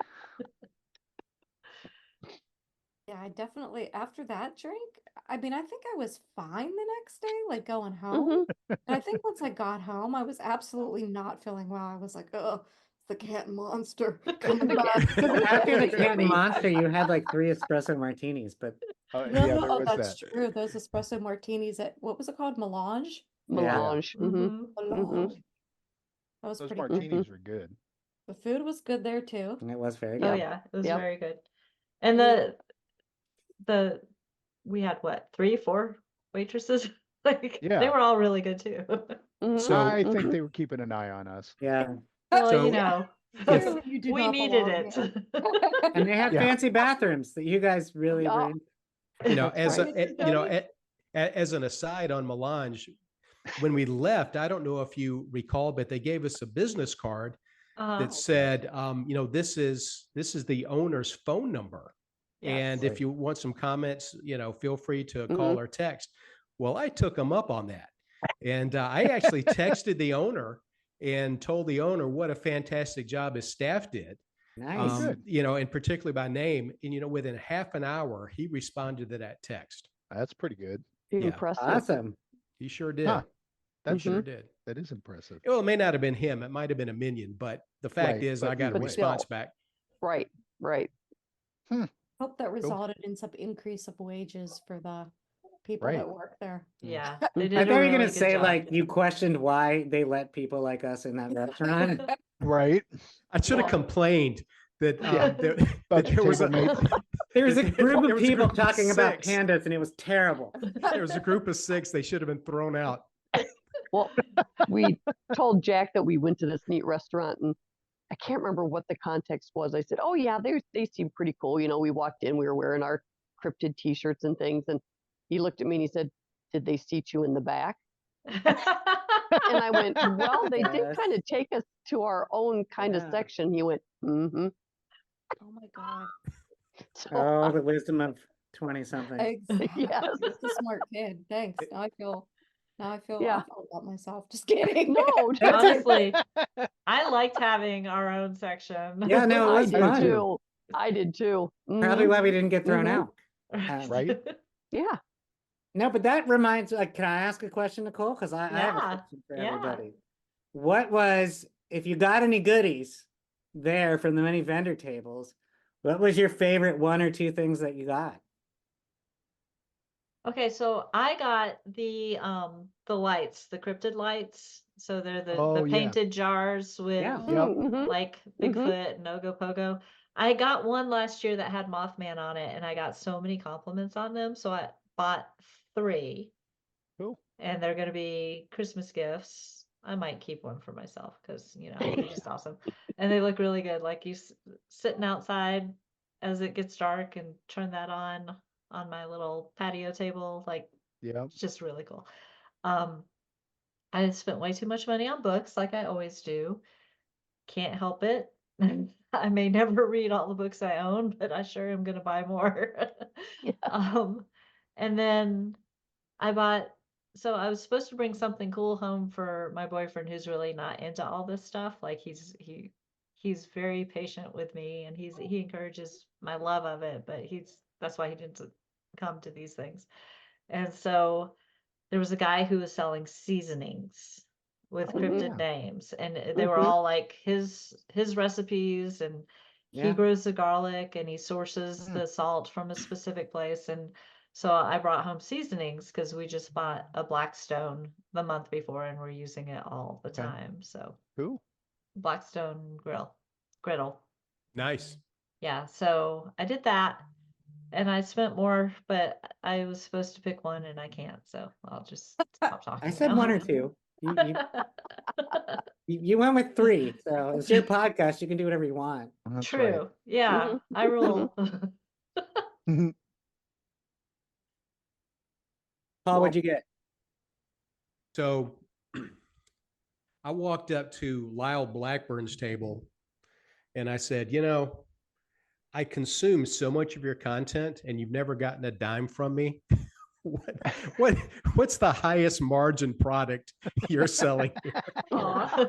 Yeah, I definitely, after that drink, I mean, I think I was fine the next day, like going Mhm. home. But I think once I got home, I was absolutely not feeling well. I was like, oh, it's the Canton Monster coming back. After the Canton Right. Monster, you had like 3 espresso martinis, but No, Yeah, there no, was that's that. true. Those espresso martinis at, what was it called? Melange? Melange. Mhm. Mhm. Melange. That was Those pretty good. martinis were good. The food was good there too. it was very Oh good. yeah, it was Yep. very good. And Yeah. the we had what, 3, 4 waitresses? Like they Yeah. were all really good too. Mhm. So- I think they were keeping an eye on us. Yeah. Well, So- you know, Clearly you do we not needed belong it. here. And they had Yeah. fancy bathrooms that you guys really Oh. were in. You know, That's as right. as an aside on Melange, when we left, I don't know if you recall, but they gave us a business card that said, you know, this is the owner's phone number. And Right. if you want some comments, you know, feel free to Mhm. call or text. Well, I took them up on that. And I actually texted the owner and told the owner what a fantastic job his staff did. Nice. Good. You know, and particularly by name. And, you know, within half an hour, he responded to that text. That's pretty good. Yeah. Impressive. Awesome. He sure did. Huh. He That's sure Mhm. did. That is impressive. Well, it may not have been him. It might have been a minion, but the fact Right, is but I got a either way. response back. Right. Right. Hope that resulted in some increase of wages for the people Right. that work there. Yeah, I they I did thought a you were really gonna good say job. like you questioned why they let people like us in that restaurant. Right. I should have Yeah. complained that, Yeah. that About there your was a table mates. There was a There group of was a people group of talking about 6. pandas, and it was terrible. there was a group of 6. They should have been thrown out. Well, we told Jack that we went to this neat restaurant, and I can't remember what the context was. I said, "Oh yeah, they seem pretty cool." You know, we walked in, we were wearing our cryptid T-shirts and things, and he looked at me and he said, "Did they seat you in the back?" And I went, "Well, they did Yes. kind of take us to our own kind of Yeah. section." He went, "Mm-hmm." Oh my God. So, Oh, the wisdom of 20-something. Exactly. Yes. You're a smart kid. Thanks. Now I feel Yeah. awful about myself. Just kidding. no, Honestly, I liked having our own section. Yeah, no, it I was did fun. too. I did too. Probably Mhm. why we didn't get thrown Mhm. out. Right. Yeah. No, but that reminds, like, can I ask a question, Nicole? Because I have a Yeah, question for yeah. everybody. What was, if you got any goodies there from the many vendor tables, what was your favorite 1 or 2 things that you got? Okay, so I got the lights, the cryptid lights. So they're Oh, the yeah. painted jars with Yeah. Yep. Mhm. like Bigfoot and Ogopogo. I got one last year that had Mothman on it, and I got so many compliments on them. So I bought 3, Cool. and they're gonna be Christmas gifts. I might keep one for myself because you know they're just awesome, and they look really good. Like you sitting outside as it gets dark and turn that on my little patio table. Like Yeah. it's just really cool. I spent way too much money on books, like I always do. Can't help it. I may never read all the books I own, but I sure am gonna buy more. Yeah. And then I bought so I was supposed to bring something cool home for my boyfriend who's really not into all this stuff. Like he's very patient with me and he encourages my love of it, but that's why he didn't come to these things. And so there was a guy who was selling seasonings with Oh, cryptid yeah. names, and they were Mhm. all like his recipes, and he Yeah. grows the garlic and he sources Mm. the salt from a specific place. And so I brought home seasonings because we just bought a Blackstone the month before and we're using it all the Okay. time. So Cool. Blackstone griddle. Nice. Yeah, so I did that and I spent more, but I was supposed to pick one and I can't, so I'll just stop talking I said now. one or two. You went with three, so it's your podcast. You can do whatever you want. That's True. Yeah, I rule. right. Paul, what'd you get? So I walked up to Lyle Blackburn's table and I said, I consume so much of your content and you've never gotten a dime from me. What's the highest margin product you're selling here? Aw.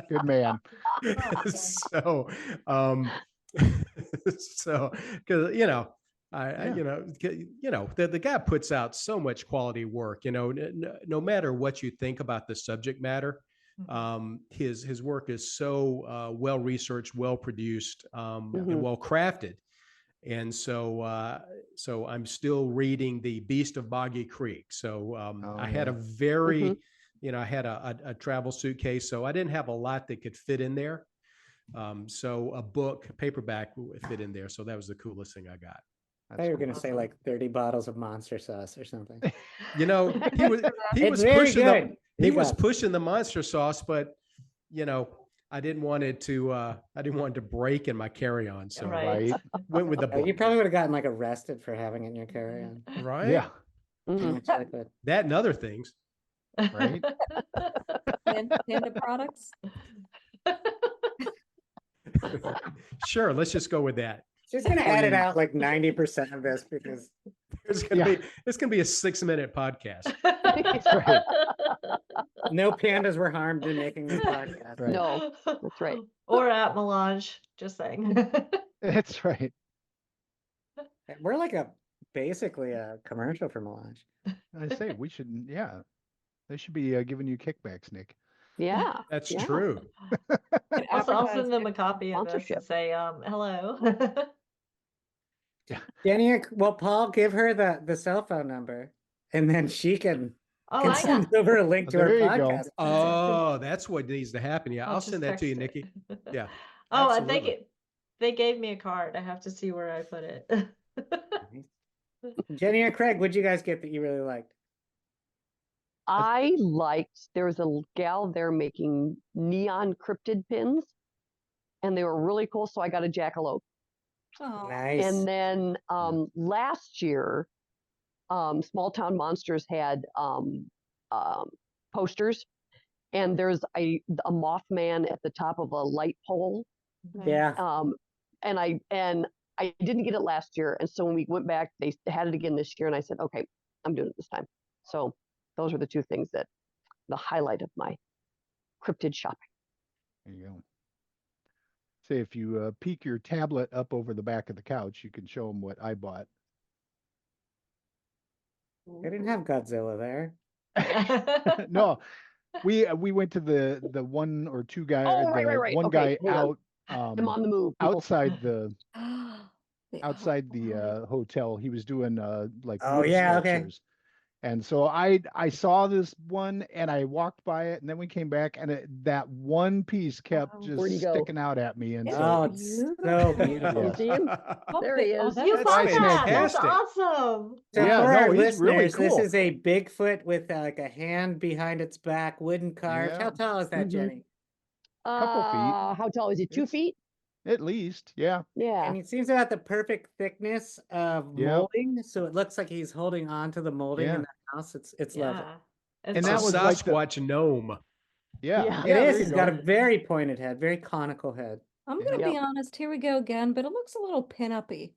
Good man. So, so, because the guy puts out so much quality work. No matter what you think about the subject matter, his work is so well researched, well produced, and well crafted. And so I'm still reading The Beast of Boggy Creek. So I had a very, I had a travel suitcase, so I didn't have a lot that could fit in there. So a book, paperback would fit in there. So that was the coolest thing I got. I thought you were going to say like 30 bottles of monster sauce or something. He was It's very pushing good. he was pushing the monster sauce, but I didn't want it to break in my carry-on. So Right. went with the book. You probably would have gotten like arrested for having it in your carry-on. Right? Yeah. That and other things. Right. Panda products. Sure, let's just go with that. She's going to edit out like 90% of this because It's gonna be a 6-minute podcast. That's right. no pandas were harmed in making this podcast. Right. No, that's right. Or at Melange, just saying. That's right. We're like basically a commercial for Melange. I say we should. Yeah, they should be giving you kickbacks, Nick. Yeah. That's Yeah. true. I'll send them a copy of this Sponsorship. and say, hello. Jenny, well, Paul, give her the cell phone number, and then she can Oh, I send got. over a link to There our you go. podcast. Oh, that's what needs to happen. Yeah, I'll just send that to you, text it. Nikki. Yeah. Oh, I absolutely. think they gave me a card. I have to see where I put it. Jenny or Craig, what'd you guys get that you really liked? I liked, there was a gal there making neon cryptid pins, and they were really cool. So I got a jackalope. Oh, Nice. And then last year, Small Town Monsters had posters, and there's a Mothman at the top of a light pole. Yeah. And I didn't get it last year, and so when we went back, they had it again this year, and I said, okay, I'm doing it this time. So those are the two things that the highlight of my cryptid shopping. There you go. Say if you peek your tablet up over the back of the couch, you can show them what I bought. They didn't have Godzilla there. No, we went to the one or two guy, Oh, right. one Okay, guy hang on. out I'm on the move. people. outside the the hotel. He was doing like Oh, wood yeah, okay. sculptures. And so I saw this one and I walked by it, and then we came back and that one piece kept Wow. just Where'd he go? sticking out at me. And It's Oh, so it's so beautiful. beautiful. You see him? There he is. You That's bought that. That's fantastic. awesome. So Yeah, for no, our he's really listeners, cool. this is a Bigfoot with like a hand behind its back, wooden carved. Yeah. How tall is that, Mhm. Jenny? Couple feet. How tall is it? 2 It's- feet? at least, yeah. Yeah. And it seems about the perfect thickness of Yeah. molding, so it looks like he's holding on to the molding Yeah. in the house. It's lovely. Yeah. And It's that a was like the- Sasquatch gnome. Yeah. Yeah. It yeah, is. there He's you got go. a very pointed head, very conical head. I'm gonna Yep. be honest. Here we go again, but it looks a little pin-uppy.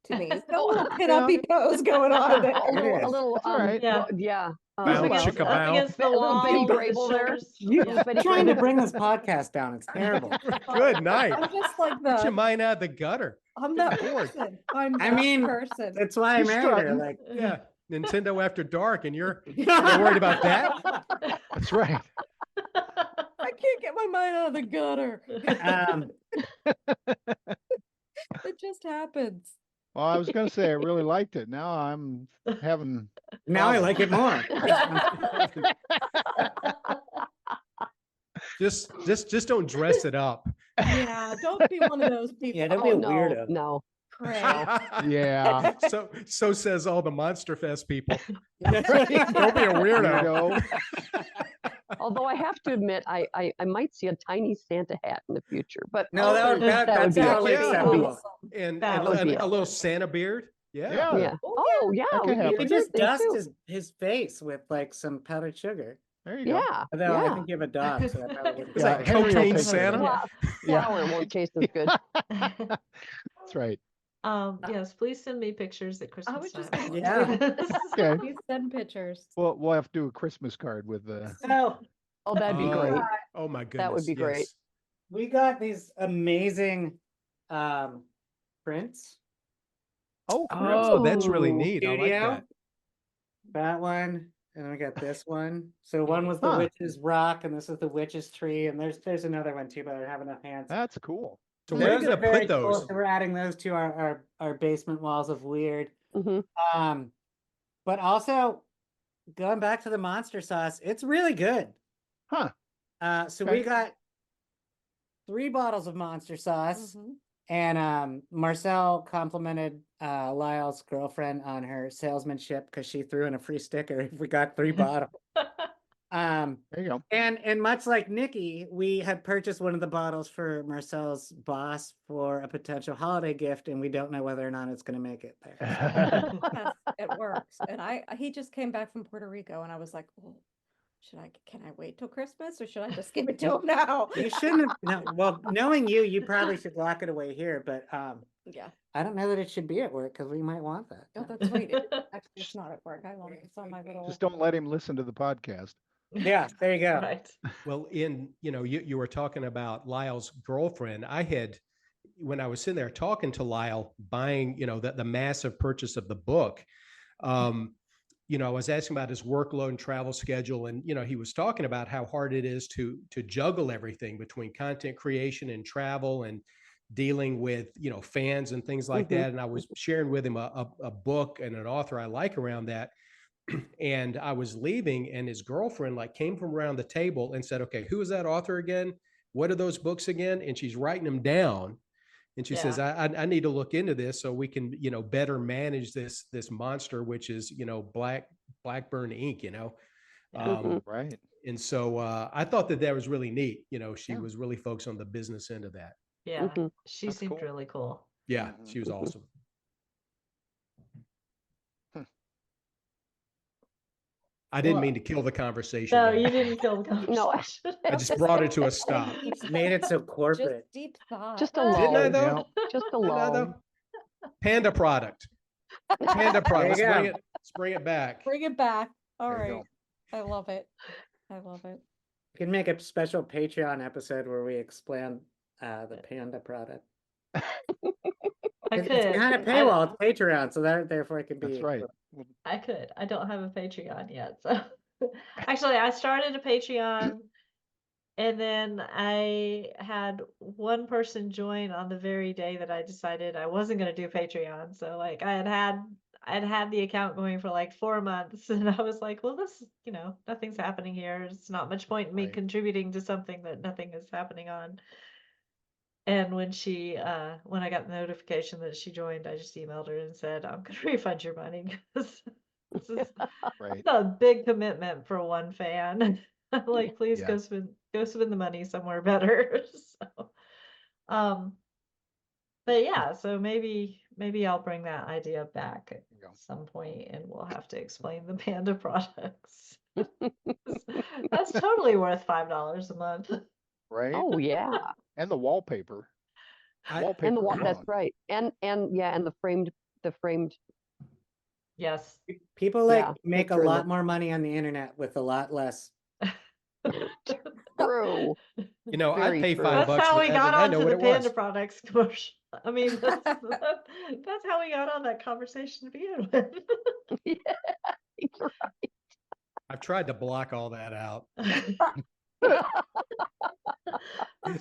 to me. It's got a little pin-uppy pose going on there. A little, That's all right. yeah, Bow, well, chicka, Up bow. against the A little wall. Betty with Grable the there. shoulders. You Yeah. Betty trying to Grable. bring this podcast down. It's terrible. Good night. I'm just like Get your the, mind out of the gutter. I'm Good that Lord. person. I'm I that mean, person. That's why I She's married her. strutting. Like, Yeah, Nintendo After Dark, and you're worried about that? That's right. I can't get my mind out of the gutter. It just happens. Well, I was going to say I really liked it. Now I'm having. now I like it more. Just don't dress it up. Yeah, don't be one of those people. Yeah, don't be a no, weirdo. no. Craig. Yeah. So says all the Monster Fest people. That's right. Don't be a weirdo. Although I have to admit, I might see a tiny Santa hat in the future, but No, that would that that's would be totally awesome. acceptable. And, That and, would and be a little Santa beard. Yeah. Yeah. yeah. Oh yeah, That could we could happen. You do could just things dust too. his face with like some powdered sugar. There you go. Yeah, Although I yeah. think you have a dog, so that probably wouldn't It's Yeah, like Henry will cocaine take care of Santa. it. Fla- Flour won't taste as good. That's right. Yes, please send me pictures at Christmas I was just time. gonna Yeah. Okay. Please send pictures. We'll have to do a Christmas card with the. So Oh, that'd be Oh, great. Oh my goodness. That would be great. yes. we got these amazing prints. Oh, Oh, that's really Ooh. neat. I like Studio. that. That one, and then we got this one. So one was the Huh. witch's rock, and this is the witch's tree, and there's another one too, but I don't have enough hands. that's cool. So where are you Those are gonna very put cool, those? so we're adding those to our basement walls of weird. Mhm. But also going back to the monster sauce, it's really good. Huh. So Okay. we got 3 bottles of monster sauce, Mhm. and Marcelle complimented Lyle's girlfriend on her salesmanship because she threw in a free sticker if we got 3 bottles. There you go. And much like Nikki, we had purchased one of the bottles for Marcelle's boss for a potential holiday gift, and we don't know whether or not it's going to make it there. Yes, it works. And he just came back from Puerto Rico, and I was like, oh, can I wait till Christmas, or should I just give it to him now? You shouldn't have. No, well, knowing you probably should lock it away here, but Yeah. I don't know that it should be at work because we might want that. Oh, that's right. Actually, it's not at work. I love it. It's on my little. Just don't let him listen to the podcast. Yeah, there you go. Right. Well, you were talking about Lyle's girlfriend. When I was sitting there talking to Lyle, buying, the massive purchase of the book, I was asking about his workload and travel schedule. And, he was talking about how hard it is to juggle everything between content creation and travel and dealing with, fans and things like that. And I was sharing with him a book and an author I like around that. And I was leaving, and his girlfriend came from around the table and said, okay, who is that author again? What are those books again? And she's writing them down. And she says, I need to look into this so we can, better manage this monster, which is, Blackburn Ink, Right. And so I thought that was really neat. She was really focused on the business end of that. Yeah. Mhm. She That's seemed cool. really cool. Yeah, she was awesome. I didn't mean to kill the conversation. No, there. you didn't kill the conversation. No, I just brought it to a stop. It's made it so Just corporate. deep thought. just a Didn't I lull. though? Just a Didn't I, lull. though? Panda product. Panda product. you go. Let's bring it back. Bring it back. All There you right. I love it. I love it. We can make a special Patreon episode where we explain the panda product. I It's could. behind a paywall. It's Patreon, so therefore it can be. That's right. I could. I don't have a Patreon yet. So actually, I started a Patreon, and then I had one person join on the very day that I decided I wasn't going to do Patreon. So I'd had the account going for 4 months, and I was like, well, this, nothing's happening here. It's not much point in me Right. contributing to something that nothing is happening on. And when when I got the notification that she joined, I just emailed her and said, I'm going to refund your money because this is Right. a big commitment for one fan. Please Yeah. go spend the money somewhere better. So, but yeah, so maybe I'll bring that idea back at you go. some point, and we'll have to explain the panda products. That's totally worth $5 a month. Right. Oh yeah. And the wallpaper. I- Wallpaper. And the wall, alone. that's right. And the framed the framed. Yes. People like Yeah, make a picture in lot the- more money on the internet with a lot less. True. You know, I'd Very pay true. $5 That's how for we that, got and I know onto what the it Panda was. products commercial. I mean, that's how we got on that conversation to begin with. Yeah. I've tried to block all that out. That's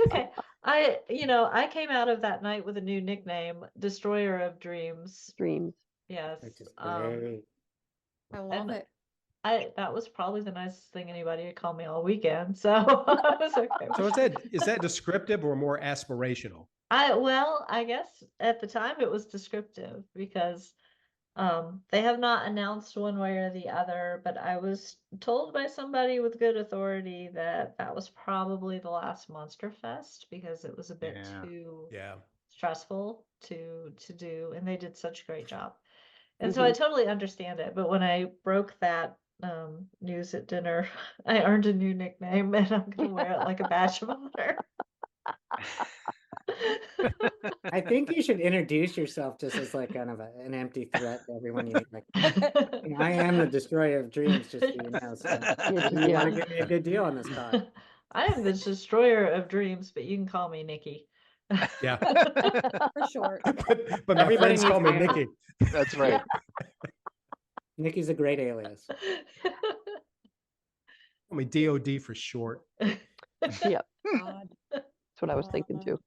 okay. I came out of that night with a new nickname, Destroyer of Dreams. Dreams. Yes. Which is great. I love and it. that was probably the nicest thing anybody had called me all weekend. So I was okay. So with is that descriptive or more aspirational? I guess at the time it was descriptive because they have not announced one way or the other, but I was told by somebody with good authority that that was probably the last Monster Fest because it was a bit too Yeah. stressful to do, and they did such a great job. And so I totally understand it. But when I broke that news at dinner, I earned a new nickname, and I'm gonna wear it like a badge of honor. I think you should introduce yourself just as like kind of an empty threat to everyone you meet. Like, I am the destroyer of dreams, just so you know. So you want to give me a good deal on this car. I am the destroyer of dreams, but you can call me Nikki. Yeah. For short. but my Everybody friends call me needs to- Nikki. That's right. Nikki's a great alias. Call me DOD for short. Yep. God. That's what I was thinking too.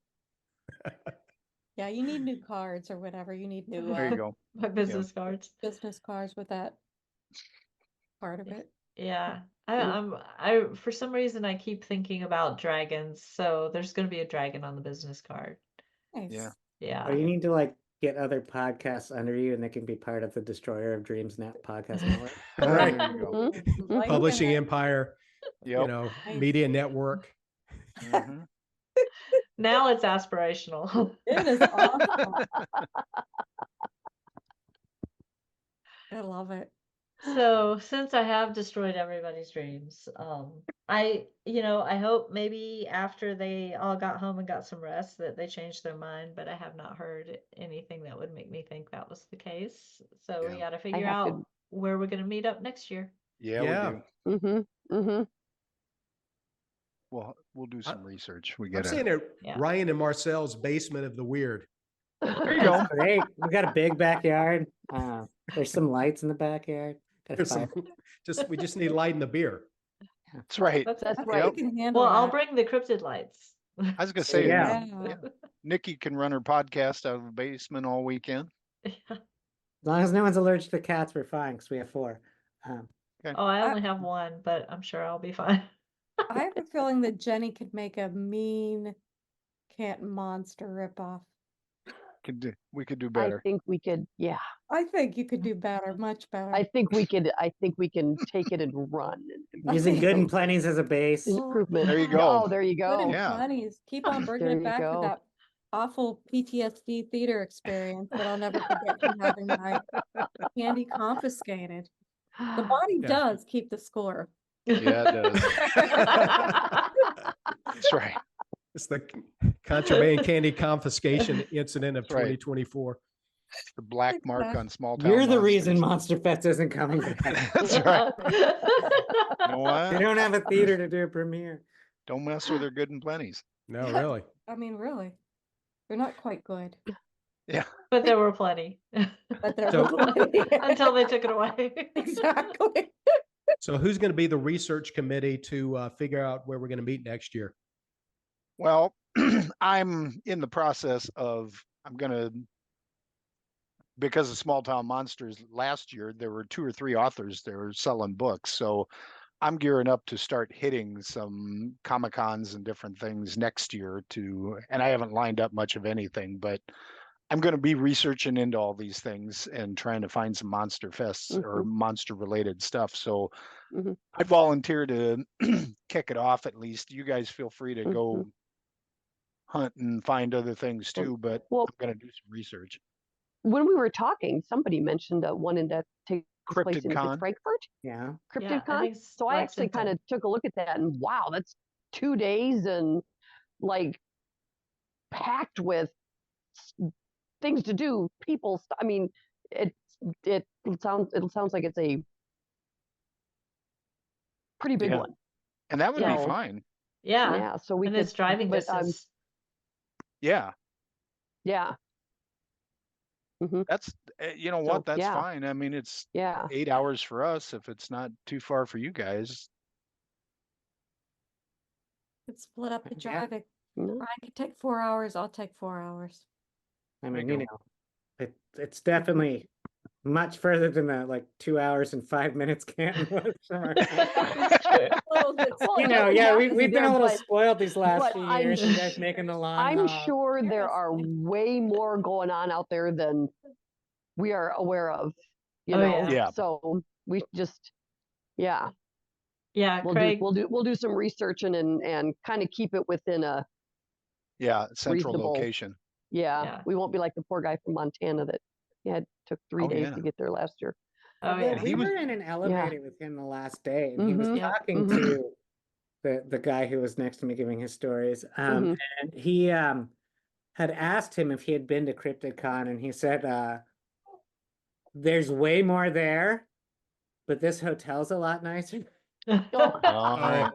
Yeah, you need new cards or whatever. You need new There you go. My business cards. business cards with that part of it. Yeah. Mm. I for some reason I keep thinking about dragons, so there's gonna be a dragon on the business card. Nice. Yeah. Yeah. Or you need to like get other podcasts under you, and they can be part of the Destroyer of Dreams Net podcast network. Right. There you go. Mhm. Like Publishing that. empire, Yep. Nice. media network. Mhm. Now it's aspirational. It is awesome. I love it. So since I have destroyed everybody's dreams, I hope maybe after they all got home and got some rest that they changed their mind, but I have not heard anything that would make me think that was the case. So we Yeah. got to figure have to- out where we're going to meet up next year. Yeah, Yeah. we do. Mm-hmm. Mm-hmm. We'll do some research. We I'm get saying it. it, Yeah. Ryan and Marcelle's basement of the weird. There you go. Great. We got a big backyard. There's some lights in the backyard. Got a There's fire. we just need light in the beer. That's right. That's That's I think right. we can handle Well, I'll that. bring the cryptid lights. I was gonna say, Yeah. Yeah. Nikki can run her podcast out of the basement all weekend. As long as no one's allergic to cats, we're fine because we have 4. Oh, I only have one, but I'm sure I'll be fine. I have a feeling that Jenny could make a mean cat monster ripoff. We could do I better. think we could. Yeah. I think you could do better, much better. I think we could. I think we can take it and run. Using good and plenties as a base. Improvement. There you go. Oh, there you Good and go. Yeah. plenties. Keep on bringing There it you back to go. that awful PTSD theater experience that I'll never forget from having my candy confiscated. The body Yeah. does keep the score. Yeah, it does. That's right. It's the contraband candy confiscation incident of That's right. 2024. The black mark Exactly. on small town. You're the reason monsters. Monster Fest isn't coming back. That's right. You know They what? don't have a theater to do a premiere. Don't mess with their good and plenties. No, really. I mean, really. They're not quite good. But there were plenty. But they're So- Until they took it away. exactly. So who's going to be the research committee to figure out where we're going to meet next year? Well, I'm in the process of, because of Small Town Monsters last year, there were 2 or 3 authors that were selling books. So I'm gearing up to start hitting some Comic-Cons and different things next year and I haven't lined up much of anything, but I'm going to be researching into all these things and trying to find some monster fests or monster related stuff. So Mhm. I volunteer to kick it off at least. You guys feel free to go hunt and find other things too, but Well- I'm going to do some research. When we were talking, somebody mentioned one that takes place Cryptid in Con. Frankfurt. Yeah. Yeah, Cryptid Con. So I actually kind of took a look at that, and wow, that's 2 days and like packed with things to do, people. I mean, it sounds like it's a pretty big Yeah. one. And that would be So, fine. Yeah. Yeah. So we And could, it's driving but distance. Yeah. yeah. hmm That's, you know So, what? That's yeah. fine. I mean, it's Yeah. 8 hours for us if it's not too far for you guys. Could split up the Yeah. driving. No. Brian could take 4 hours. I'll take 4 hours. I There mean, you you go. know, it's definitely much further than the like 2 hours and 5 minutes Canton was from our. Well, You it know, doesn't yeah, have we've to be been there, a little but spoiled these last but few I'm years. You guys making the long I'm haul. sure there are Seriously. way more going on out there than we are aware of. You Oh, know, yeah. Yeah. so we just, yeah, Yeah, we'll Craig. do some researching and kind of keep it within a Yeah. Central reasonable. location. Yeah. We won't be like the poor guy from Montana that took 3 Oh, days yeah. to get there last year. Oh, Well, yeah. And he we was- were in an elevator with him the last day, and he was Mhm. Yeah. talking Mhm. to the guy who was next to me giving his stories. Mhm. And he had asked him if he had been to CryptidCon, and he said, there's way more there, but this hotel's a lot nicer. Oh, All right.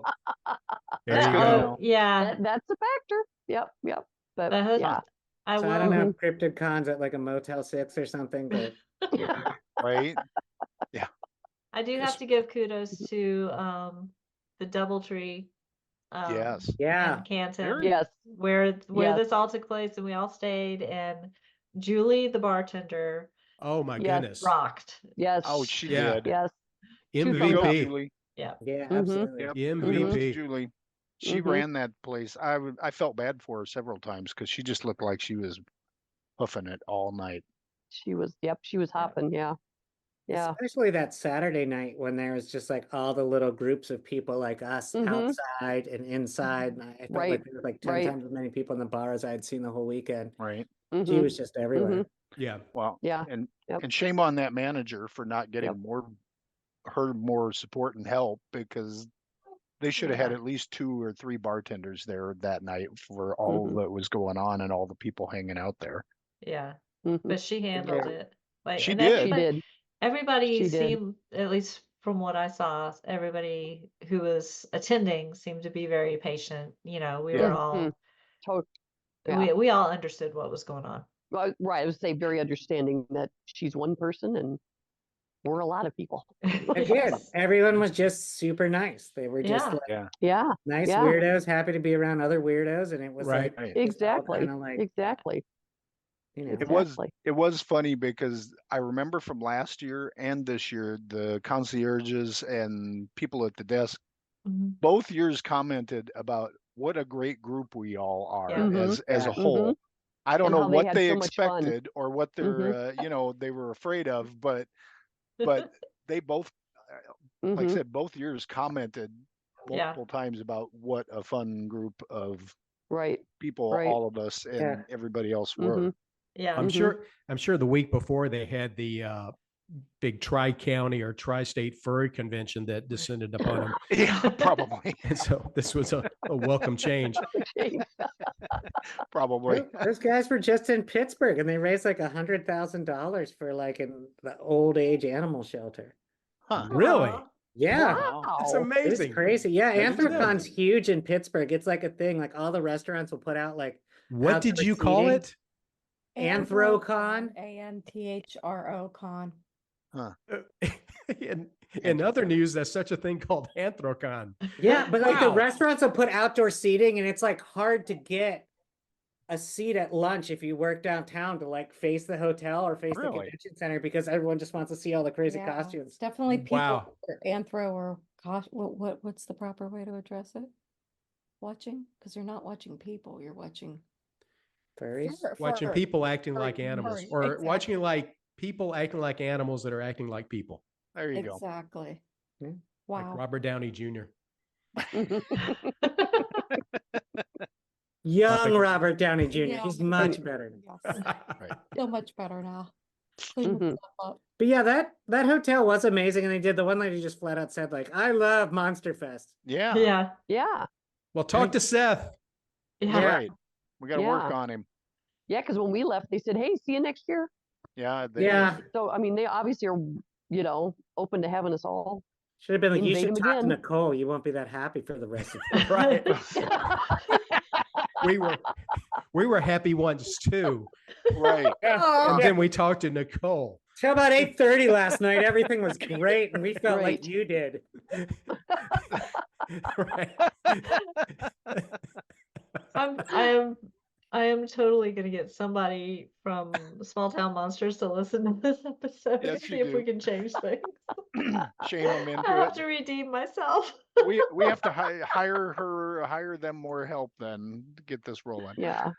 There That's you good to go. know. Yeah. that's a factor. Yep. But That has- yeah. I So will. I don't know if CryptidCon's at like a Motel 6 or something, but Right. I do have to give kudos to the Doubletree Yes. yeah. in Canton, Very- Yes. where Yes. this all took place, and we all stayed, and Julie the bartender Oh my Yes. goodness. rocked. Yes. Oh, she Yeah. did. Yes. Way to go, MVP. Julie. Yeah, Mhm. absolutely. Yep. MVP. Kudos, Julie. She Mhm. ran that place. I felt bad for her several times because she just looked like she was hoofing it all night. She was hopping. Yeah. Yeah. Especially that Saturday night when there was just like all the little groups of people like us Mhm. outside and inside. And I felt Right, like there was like 10 right. times as many people in the bar as I had seen the whole weekend. Right. She Mhm. was just everywhere. Yeah. Well, Yeah. and Yep. and shame on that manager for not getting Yep. more support and help, because they should have had Yeah. at least 2 or 3 bartenders there that night for all Mhm. that was going on and all the people hanging out there. Yeah, Mhm. but she handled Yeah. it. Like, She and did. She everybody, did. everybody She did. seemed, at least from what I saw, everybody who was attending seemed to be very patient. You know, we were Yeah. all, Mhm. Yeah. we all understood what was going on. Right. I would say very understanding that she's one person and we're a lot of people. Again, everyone was just super nice. They were just Yeah. like Yeah. Yeah. nice Yeah. weirdos, happy to be around other weirdos. And it was Right. like, Right. just all Exactly. kinda like, Exactly. you know, Exactly. It was funny because I remember from last year and this year, the concierges and people at the desk Mhm. both years commented about what a great group we all are Yeah. as a Yeah. whole. I don't And know how they what had they so much fun. expected or what they're they were afraid of, but they both, like I Mhm. said, both years commented Yeah. multiple times about what a fun group of Right. people Right. all of us and Yeah. everybody else were. Mhm. Yeah. I'm Mhm. sure the week before they had the big tri-county or tri-state furry convention that descended upon them. Yeah, probably. And so this was a welcome change. Probably. those guys were just in Pittsburgh and they raised like $100,000 for like the old age animal shelter. Huh. Really? Aw. Yeah. That's Wow. It was amazing. crazy. Yeah, That is Anthropon's huge in Pittsburgh. It's like a thing. Like all the restaurants will put out like What did outdoor you call seating. it? Anthrocon. ANTHROCon. In other news, there's such a thing called Anthrocon. Yeah, but like the Wow. restaurants will put outdoor seating, and it's like hard to get a seat at lunch if you work downtown to like face the hotel or face the Really? convention center because everyone just wants to see all the crazy Yeah, costumes. it's definitely people Wow. that are anthro or what's the proper way to address it? Watching? Because you're not watching people, you're watching Furries. Watching fur. people acting like Furry, animals, furry, or exactly. watching like people acting like animals that are acting like people, There you go. Exactly. Yeah. like Wow. Robert Downey Jr. Young Topic. Robert Downey Jr. Yeah. He's much better. Yes. Right. Feel much better now. Clean Mhm. myself up. But yeah, that hotel was amazing, and they did. The one lady just flat out said like, "I love Monster Fest." Yeah. Yeah. Yeah. Well, talk to Seth. Yeah. Right. We got to work Yeah. on him. Yeah, because when we left, they said, "Hey, see you next year." Yeah. Yeah. So I mean, they obviously are, open to having us all Should have been like, you invade should them talk to again. Nicolle. You won't be that happy for the rest of your Right. Yeah. We were happy once too. Right. And then we talked to Nicolle. Till about 8:30 last night, everything was great, and we felt like Right. you did. Right. I am totally gonna get somebody from Small Town Monsters to listen to this episode and Yes, see you if we do. can change things. Shame them I into have it. to redeem myself. We have to hire them more help then to get this rolling. Yeah.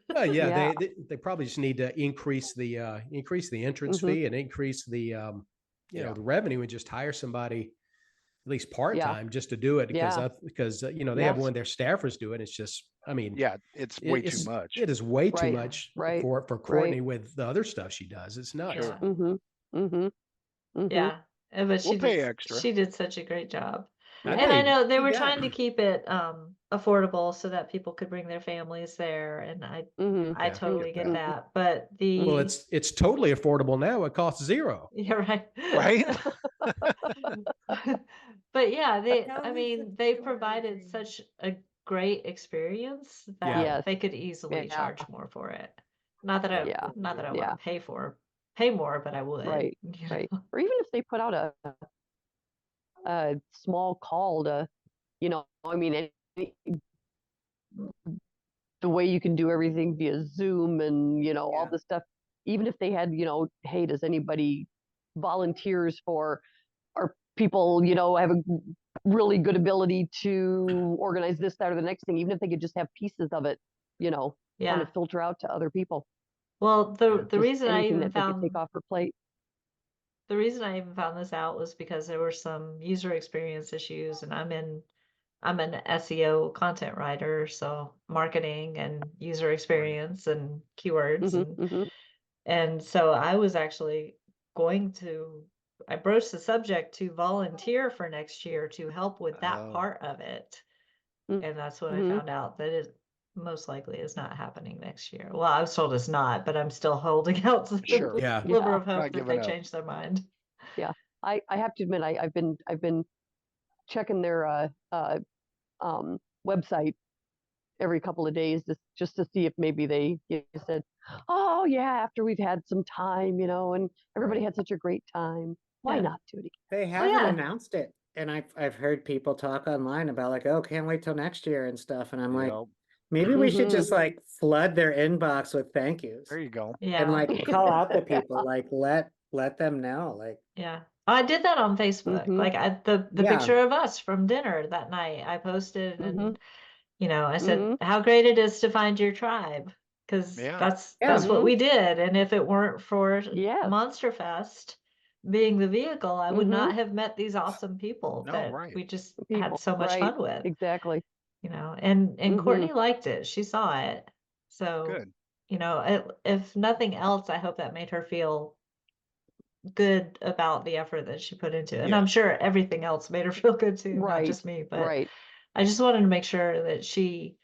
Yeah, Yeah. they probably just need to increase the entrance Mhm. fee and increase the Yeah. the revenue, and just hire somebody at least part Yeah. time just to do it, because Yeah. they have Yes. one of their staffers do it. It's just, I mean, Yeah, it's way too much. It is way too Right, much right, for Courtney with the other stuff she does. It's nuts. Yeah. Mm-hmm. Mm-hmm. Mm-hmm. Yeah, but We'll pay extra. she did such a great job. I And I think know they you were got trying to it. keep it affordable so that people could bring their families there, and Mm-hmm. I Yeah, totally get get that. that. But the Well, it's totally affordable now. It costs $0. yeah, right. Right? But yeah, Tell I me mean, the they story, provided Jamie. such a great experience that Yeah. Yes. they could easily Yeah. charge more for it. Not that I Yeah. want Yeah. to pay more, but I would. Right. you Right. know? Or even if they put out a small call to, I mean, the way you can do everything via Zoom and, all Yeah. this stuff, even if they had, hey, does anybody volunteers for, or people, have a really good ability to organize this, that, or the next thing, even if they could just have pieces of it, kind Yeah. of filter out to other people. Well, the Just reason I anything even that they could found take off her plate. the reason I even found this out was because there were some user experience issues, and I'm an SEO content writer, so marketing and user experience and keywords, Mm-hmm. Mm-hmm. and so I was actually I broached the subject to volunteer for next year to help with that Oh. part of it. And that's when I Mhm. found out that it most likely is not happening next year. Well, I was told it's not, but I'm still holding out a Sure. Yeah. sliver Yeah. of hope Not that giving they up. change their mind. I have to admit, I've been checking their website every couple of days just to see if maybe they said, oh yeah, after we've had some time, and everybody had such a great time. Why Yeah. not do it again? They haven't yeah. announced it, and I've heard people talk online about like, oh, can't wait till next year and stuff. And I'm like, Yep. maybe we should Mhm. just like flood their inbox with thank yous There you go. Yeah. and like call out the people, like let them know, like Yeah. I did that on Facebook. Mhm. Like the Yeah. picture of us from dinner that night I posted, Mhm. and I said Mhm. how great it is to find your tribe, because Yeah. that's Yeah. what we did. And if it weren't for Yes. Monster Fest being the vehicle, I would Mhm. not have met these awesome people No, that right. we just People, had so much right. fun with. Exactly. And Mhm. Courtney liked it. She saw it. So, Good. if nothing else, I hope that made her feel good about the effort that she put into it. And Yeah. I'm sure everything else made her feel good too, not Right. just me. But Right. I just wanted to make sure that she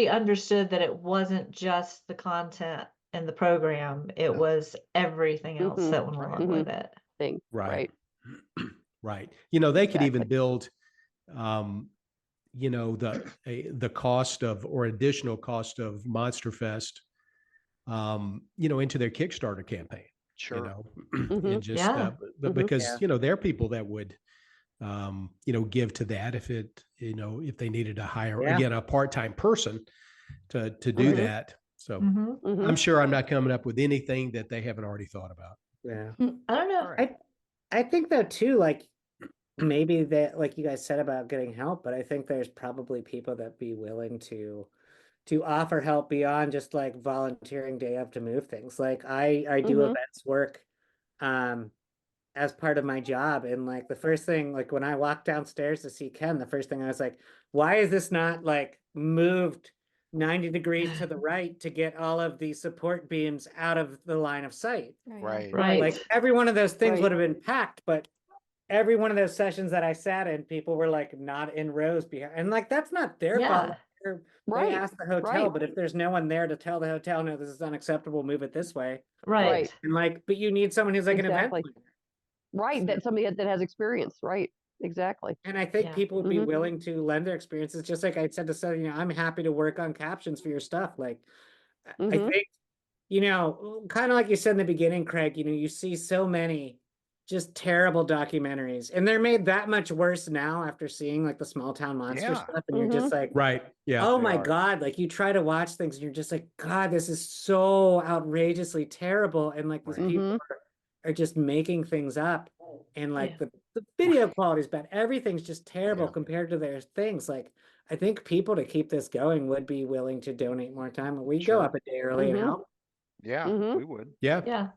understood that it wasn't just the content and the program, it No. was everything else Mhm. that went along Mhm. with it. Thing. Right. Right. Right. They could even Exactly. build, the cost of, or additional cost of Monster Fest, into their Kickstarter campaign, Sure. Mhm. and just, Yeah. but Mhm. because, there are people that would, give to that if if they needed to hire, Yeah. again, a part-time person to do Mhm. that. So Mhm. Mhm. I'm sure I'm not coming up with anything that they haven't already thought about. Yeah. I don't know. All right. I think though too, like maybe that, like you guys said about getting help, but I think there's probably people that be willing to offer help beyond just like volunteering day of to move things. Like I do Mhm. events work as part of my job, and like the first thing, like when I walked downstairs to see Ken, the first thing I was like, why is this not like moved 90 degrees to the right to get all of the support beams out of the line of sight? Oh, yeah. Right. Right. Like every one of those things Right. would have been packed, but every one of those sessions that I sat in, people were like not in rows behind, and like that's not their fault. Yeah. they Right, ask the hotel, right. but if there's no one there to tell the hotel, no, this is unacceptable, move it this way. Right. Right. And like, but you need someone who's like an event Exactly. planner. Right, So- that somebody that has experience, right? Exactly. And I think Yeah. people would be Mhm. willing to lend their experiences, just like I said to Seth, I'm happy to work on captions for your stuff. Like, I Mhm. think, kind of like you said in the beginning, Craig, you see so many just terrible documentaries, and they're made that much worse now after seeing like the small town monster Yeah. stuff, and you're just like, Right. Yeah. oh They my are. God, like you try to watch things and you're just like, God, this is so outrageously terrible. And like these Right. people Mhm. are just making things up. And like Yeah. the video quality is bad. Everything's just terrible Yeah. compared to their things. Like I think people to keep this going would be willing to donate more time. We go Sure. up a day early and Mhm. help. Yeah, Mhm. we would. Yeah. Yeah.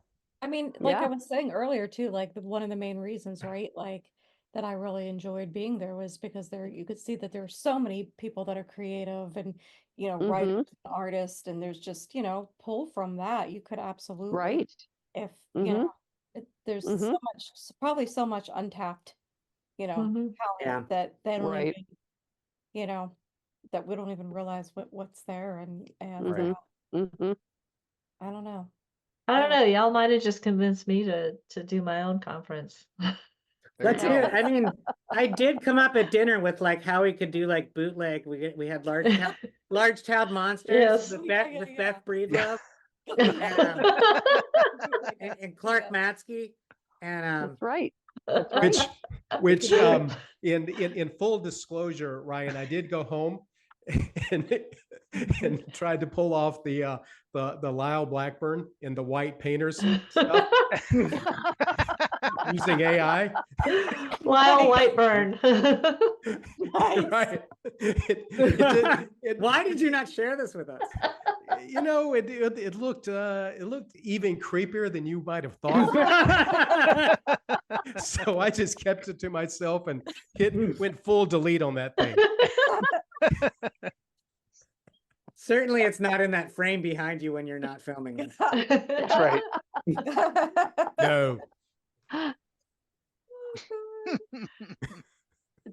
I mean, like I Yeah. was saying earlier too, like one of the main reasons, right? Like that I really enjoyed being there was because you could see that there are so many people that are creative and, writers Mhm. and artists, and there's just, pull from that. You could absolutely, Right. if, Mhm. there's Mhm. probably so much untapped, Mhm. Yeah. talent that they don't Right. even, that we don't even realize what's there. And Right. Mhm. I don't know. I don't know. Y'all might have just convinced me to do my own conference. There Let's you do go. it. I mean, I did come up at dinner with like how we could do like bootleg. We had large child monsters Yes. with Yeah, Beth yeah, with yeah. Beth Breedlove and, and Clark Matsky and That's right. That's right. Which in full disclosure, Ryan, I did go home and and tried to pull off the Lyle Blackburn in the white painters stuff using AI. Lyle Whiteburn. Right. why did you not share this with us? It looked even creepier than you might have thought. So I just kept it to myself and went full delete on that thing. Certainly it's not in that frame behind you when you're not filming it. That's right. No.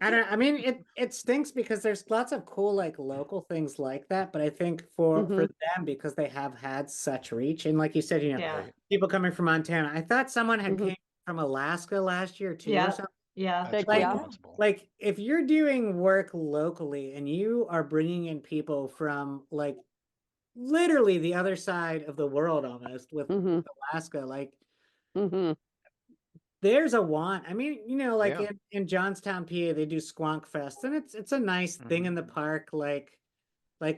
I mean, it stinks because there's lots of cool like local things like that, but I think for Mhm. them, because they have had such reach, and like you said, Yeah. people coming from Montana. I thought someone had Mhm. came from Alaska last year too, or Yeah. something. Yeah. That's Heck quite yeah. possible. Like if you're doing work locally and you are bringing in people from like literally the other side of the world almost with Mhm. Alaska, like Mhm. there's a want. I mean, like Yeah. in Johnstown, PA, they do Squonk Fest, and it's a nice thing in the park, like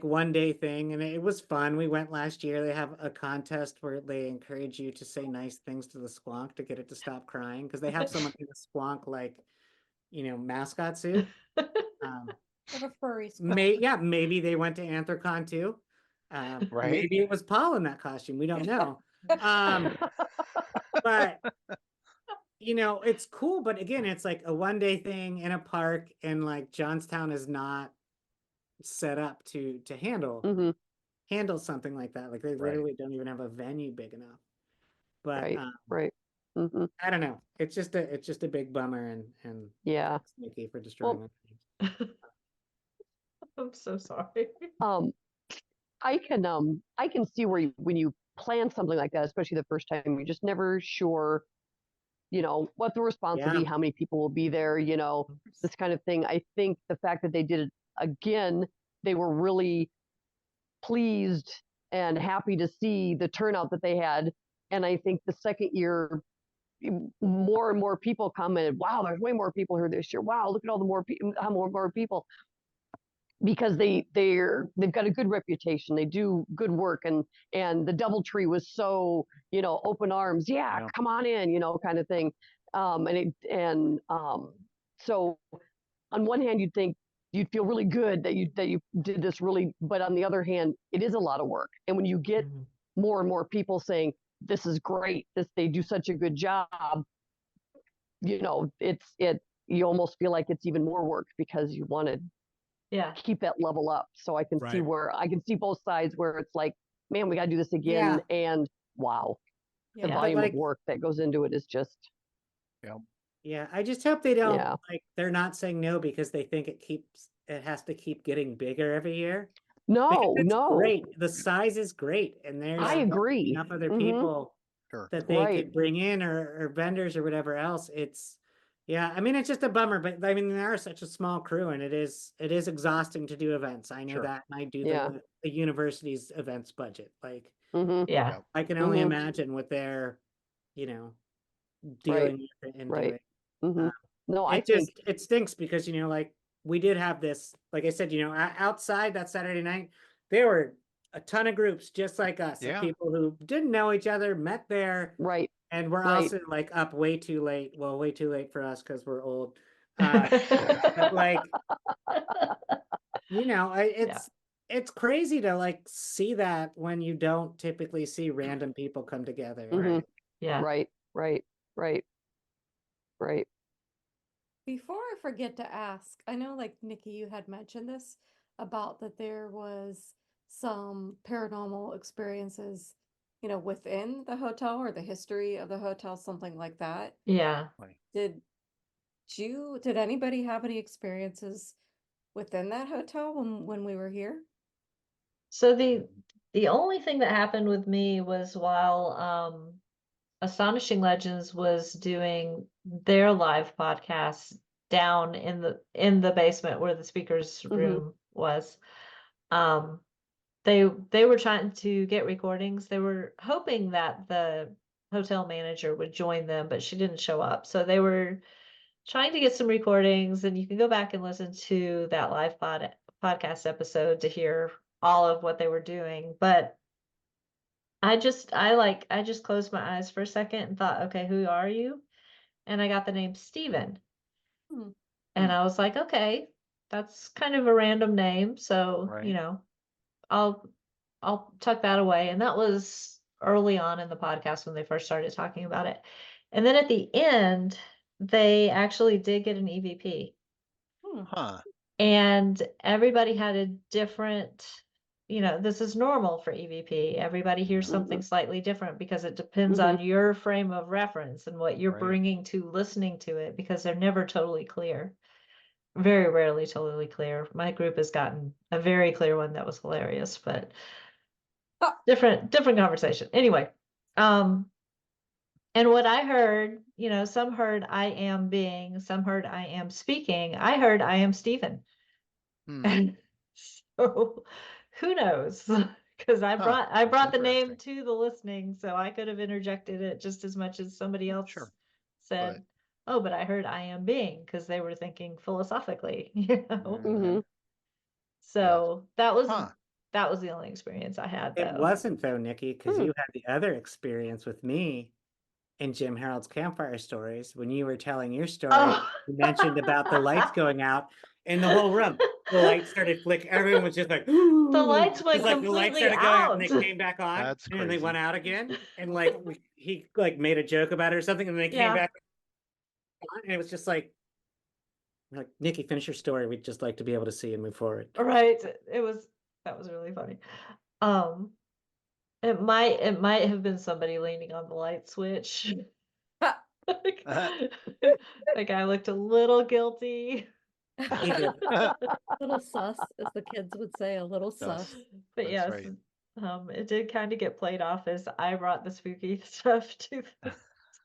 one day thing, and it was fun. We went last year. They have a contest where they encourage you to say nice things to the squonk to get it to stop crying, because they have someone in the squonk like mascot suit. Have a furry Maybe they went to Anthrocon too. Right. Maybe it was Paul in that costume. We don't know. But it's cool. But again, it's like a one-day thing in a park, and like Johnstown is not set up to handle Mhm. something like that. Like they Right. literally don't even have a venue big enough. But Right. Right. Mhm. I don't know. It's just a big bummer, and Yeah. Nikki for destroying it. I'm so sorry. Um, I can see where when you plan something like that, especially the first time, you're just never sure, what the response will be, Yeah. how many people will be there, this kind of thing. I think the fact that they did it again, they were really pleased and happy to see the turnout that they had. And I think the second year, more and more people commented, "Wow, there's way more people here this year. Wow, look at all the more people." Because they've got a good reputation. They do good work, and the DoubleTree was so open arms. Yeah, come on in, kind of thing. So on one hand, you'd feel really good that you did this really, but on the other hand, it is a lot of work. And when you get more and more people saying this is great, they do such a good job, you almost feel like it's even more work because you want to keep that level up. So I can see both sides where it's like, man, we got to do this again. And wow, the volume of work that goes into it is just. Yeah, I just hope they don't like they're not saying no because they think it keeps it has to keep getting bigger every year. No, Because it's no, great. The size is great, and there's I agree. enough other Mhm. people Sure. that they Right. could bring in or vendors or whatever else. It's yeah, I mean it's just a bummer, but I mean they are such a small crew and it is exhausting to do events. I know Sure. that, and I do Yeah. the university's events budget. Like Mhm. Yeah. Yep. I can only Mhm. imagine what they're, you know, Right. dealing with and Right. doing. Mhm. No, I It think just it stinks because like we did have this, like I said, outside that Saturday night, there were a ton of groups just like us of Yeah. people who didn't know each other, met there, right. and we're Right. also like up way too late. Well, way too late for us because we're old. But like, Yeah. it's crazy to like see that when you don't typically see random people come together. Mhm. Right? Yeah. Right. Right. Right. Right. Before I forget to ask, I know like Nikki, you had mentioned this about that there was some paranormal experiences, within the hotel or the history of the hotel, something like that. Yeah. Did did anybody have any experiences within that hotel when we were here? So the only thing that happened with me was while Astonishing Legends was doing their live podcast down in the basement where the speakers Mhm. room was. Um they were trying to get recordings. They were hoping that the hotel manager would join them, but she didn't show up. So they were trying to get some recordings, and you can go back and listen to that live podcast episode to hear all of what they were doing. But I just closed my eyes for a second and thought, okay, who are you? And I got the name Steven. Hmm. And I was like, okay, that's kind of a random name. So, Right. I'll I'll tuck that away. And that was early on in the podcast when they first started talking about it. And then at the end, they actually did get an EVP. Huh. And everybody had a different, this is normal for EVP. Everybody hears something Mhm. slightly different because it depends on your frame of reference and what you're Right. bringing to listening to it, because they're never totally clear. Very rarely totally clear. My group has gotten a very clear one that was hilarious, but different conversation. Anyway, and what I heard, some heard I am being, some heard I am speaking. I heard I am Stephen. Hmm. And so who knows? Because I Huh. brought That's the name interesting. to the listening, so I could have interjected it just as much as somebody else Sure. said, oh, but I heard I am being, because they were thinking philosophically, Mhm. So Huh. that was the only experience I had It though. wasn't though, Nikki, because Hmm. you had the other experience with me in Jim Harold's campfire stories when you were telling your story. Oh. You mentioned about the lights going out in the whole room. The lights started flickering. Everyone was just like, The lights went it's like the lights completely started going out and out. they came back on, That's and then they crazy. went out again. And like he like made a joke about it or something, and they came Yeah. back on, and it was just like Nikki, finish your story. We'd just like to be able to see and move forward. Right. That was really funny. Um, it might have been somebody leaning on the light switch. Like, the guy looked a little guilty. He did. Little sus, as the kids would say, a little sus. But That's yes, right. it did kind of get played off as I brought the spooky stuff to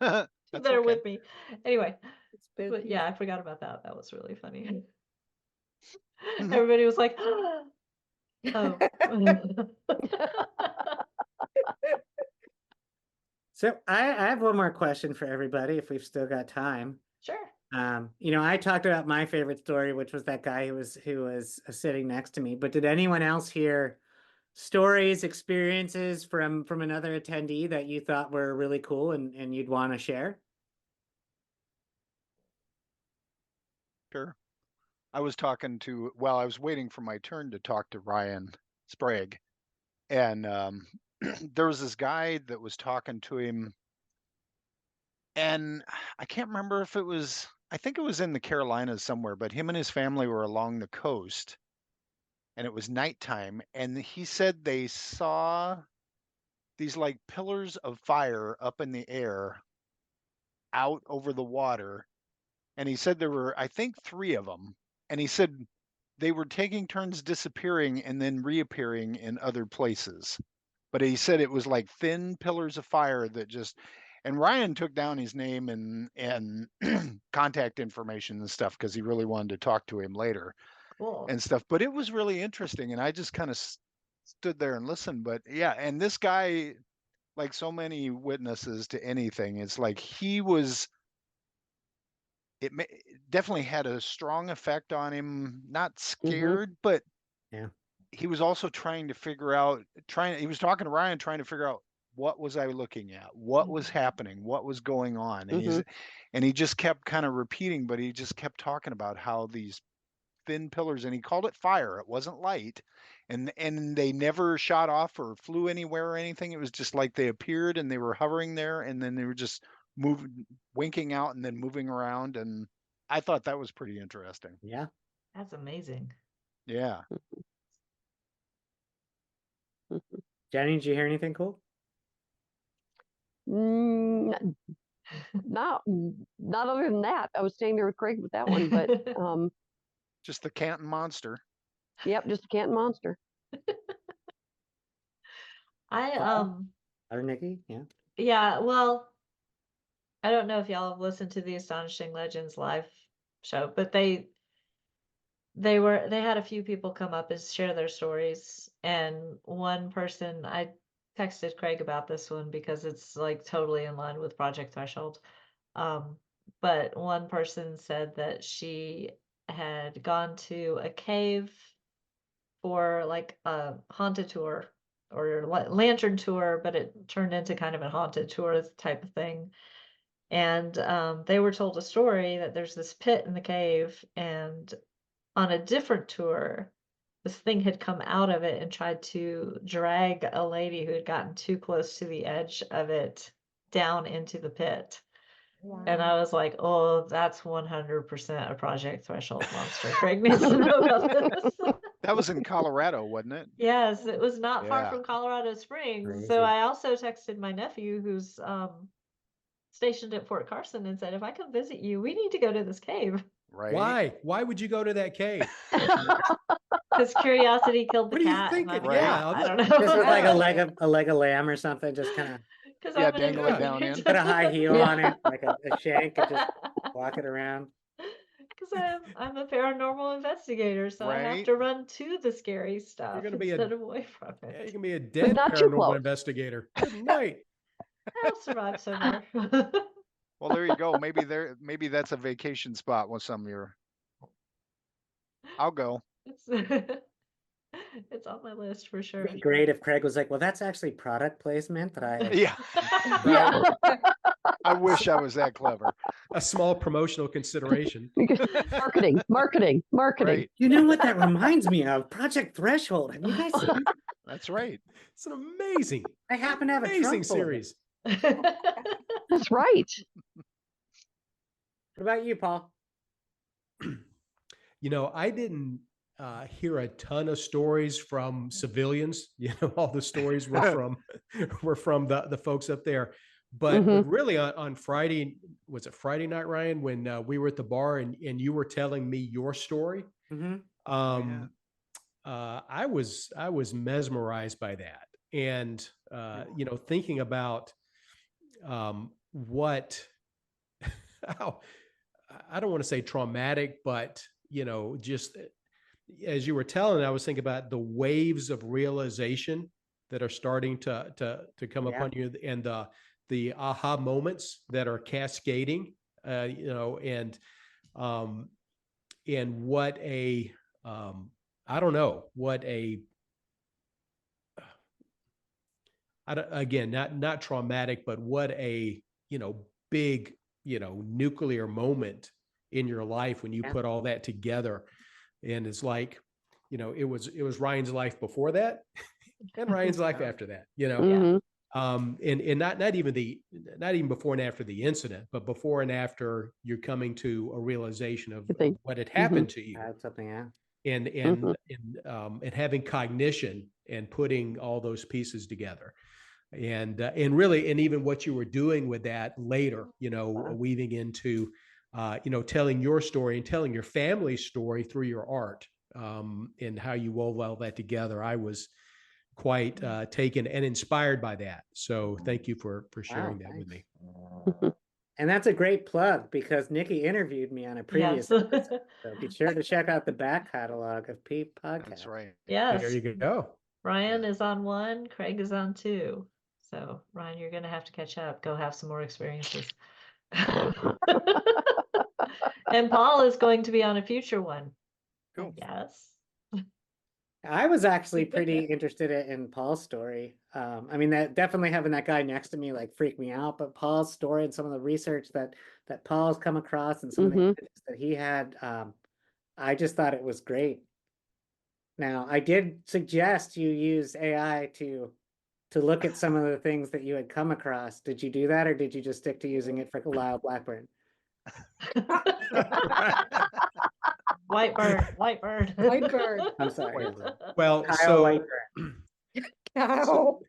That's there okay. with me. Anyway, It's but spooky. yeah, I forgot about that. That was really funny. Everybody was like, oh. So I have one more question for everybody if we've still got time. Sure. I talked about my favorite story, which was that guy who was sitting next to me. But did anyone else hear stories, experiences from another attendee that you thought were really cool and you'd want to share? Sure. I was waiting for my turn to talk to Ryan Sprague, and there was this guy that was talking to him, and I can't remember if I think it was in the Carolinas somewhere, but him and his family were along the coast, and it was nighttime, and he said they saw these like pillars of fire up in the air out over the water, and he said there were, I think, 3 of them, and he said they were taking turns disappearing and then reappearing in other places. But he said it was like thin pillars of fire that just, and Ryan took down his name and contact information and stuff because he really wanted to talk to him later Cool. and stuff. But it was really interesting, and I just kind of stood there and listened. But yeah, and this guy, like so many witnesses to anything, it's like he was. It definitely had a strong effect on him. Not scared, but Yeah. he was also trying to figure out. He was talking to Ryan, trying to figure out what was I looking at, what was happening, what was going on, and he just kept kind of repeating, but he just kept talking about how these thin pillars, and he called it fire. It wasn't light, and they never shot off or flew anywhere or anything. It was just like they appeared and they were hovering there, and then they were just moving, winking out, and then moving around. And I thought that was pretty interesting. Yeah. That's amazing. Yeah. Jenny, did you hear anything cool? Not other than that. I was staying there with Craig with that one, but Just the Canton Monster. yep, just a Canton monster. Or Nikki? Yeah. Yeah, well, I don't know if y'all have listened to the Astonishing Legends live show, but they had a few people come up and share their stories, and one person, I texted Craig about this one because it's like totally in line with Project Threshold. But one person said that she had gone to a cave for like a haunted tour or lantern tour, but it turned into kind of a haunted tour type of thing. And they were told a story that there's this pit in the cave, and on a different tour, this thing had come out of it and tried to drag a lady who had gotten too close to the edge of it down into the pit. And I was like, oh, that's 100% a Project Threshold monster. Craig needs to know about this. That was in Colorado, wasn't it? Yes, it was not far Yeah. from Colorado Springs. Crazy. So I also texted my nephew who's stationed at Fort Carson and said, if I come visit you, we need to go to this cave. Right. Why? Why would you go to that cave? Because curiosity killed the What are you cat. and thinking? I'm Yeah, like, I don't Just know. with like a leg of lamb or something, just kind of Because Yeah, I'm an dangle it down in. investigator. put a high heel Yeah. on it, like a shank, and just walk it around. Because I'm a paranormal investigator, so I have Right. to run to the scary stuff gonna be a- instead of away from Yeah, you it. can be a dead not too paranormal close. investigator. Good night. I'll survive so far. Well, there you go. Maybe that's a vacation spot with some of your. I'll go. It's on my list for sure. It'd be great if Craig was like, "Well, that's actually product placement that I." Yeah. Yeah. I wish I was that clever. A small promotional consideration. Marketing. Right. You know what that reminds me of? Project Threshold. Have you guys seen? That's right. It's an amazing, I happen to have a amazing trunk full of it. series. That's right. What about you, Paul? You know, I didn't hear a ton of stories from civilians. You know, all the stories were from the folks up there. But really on Friday, was it Friday night, Ryan, when we were at the bar and you were telling me your story? Mm-hmm. I was mesmerized by that. And, you know, thinking about what, how, I don't want to say traumatic, but, you know, just as you were telling, I was thinking about the waves of realization that are starting to come upon you, and the aha moments that are cascading, you know, and what a, I don't know, what a, again, not traumatic, but what a, you know, big, you know, nuclear moment in your life when you put all that together. And it's like, you know, it was Ryan's life before that and Ryan's life after that, you know. And not even before and after the incident, but before and after you're coming to a realization of what had happened to you. That's something, yeah. And having cognition and putting all those pieces together. And really, and even what you were doing with that later, you know, weaving into, you know, telling your story and telling your family's story through your art. and how you wove all that together. I was quite taken and inspired by that. So thank you for sharing that with me. And that's a great plug because Nikki interviewed me on a previous Yes. episode. So be sure to check out the back catalog of Peep Podcast. That's right. Yes. There you go. Ryan is on 1, Craig is on 2. So Ryan, you're gonna have to catch up. Go have some more experiences. And Paul is going to be on a future one. Cool. Yes. I was actually pretty interested in Paul's story. I mean, that definitely having that guy next to me like freaked me out. But Paul's story and some of the research that Paul's come across and some of the images that he had, I just thought it was great. Now, I did suggest you use AI to look at some of the things that you had come across. Did you do that, or did you just stick to using it for Lyle Blackburn? White bird. White bird. I'm sorry. Well, Kyle so Whitebird. Cow.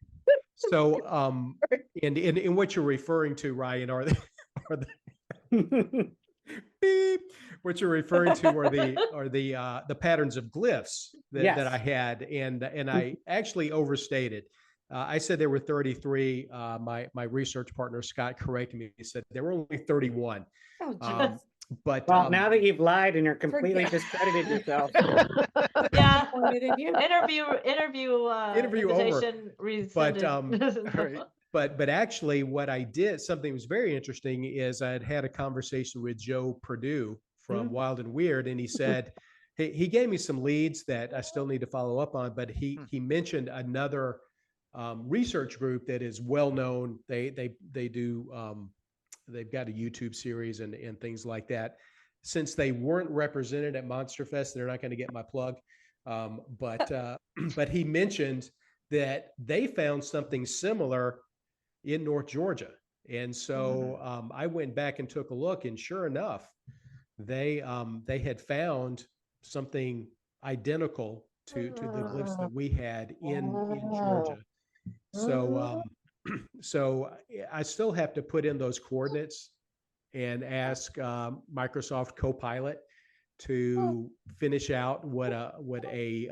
in what you're referring to, Ryan, are the beep, what you're referring to are the patterns of glyphs that I had, and I actually overstated. I said there were 33. My research partner Scott corrected me. He said there were only 31. Oh, But Well, now that you've lied and you're completely discredited yourself. Yeah. Interview invitation rescinded. But actually what I did, something that was very interesting, is I had a conversation with Joe Purdue from Wild and Weird, and he said he gave me some leads that I still need to follow up on, but he mentioned another research group that is well known. They do they've got a YouTube series and things like that. Since they weren't represented at Monster Fest, they're not going to get my plug. But he mentioned that they found something similar in North Georgia. And so I went back and took a look, and sure enough, they had found something identical to the glyphs that we had in Georgia. So so I still have to put in those coordinates and ask Microsoft Copilot to finish out what a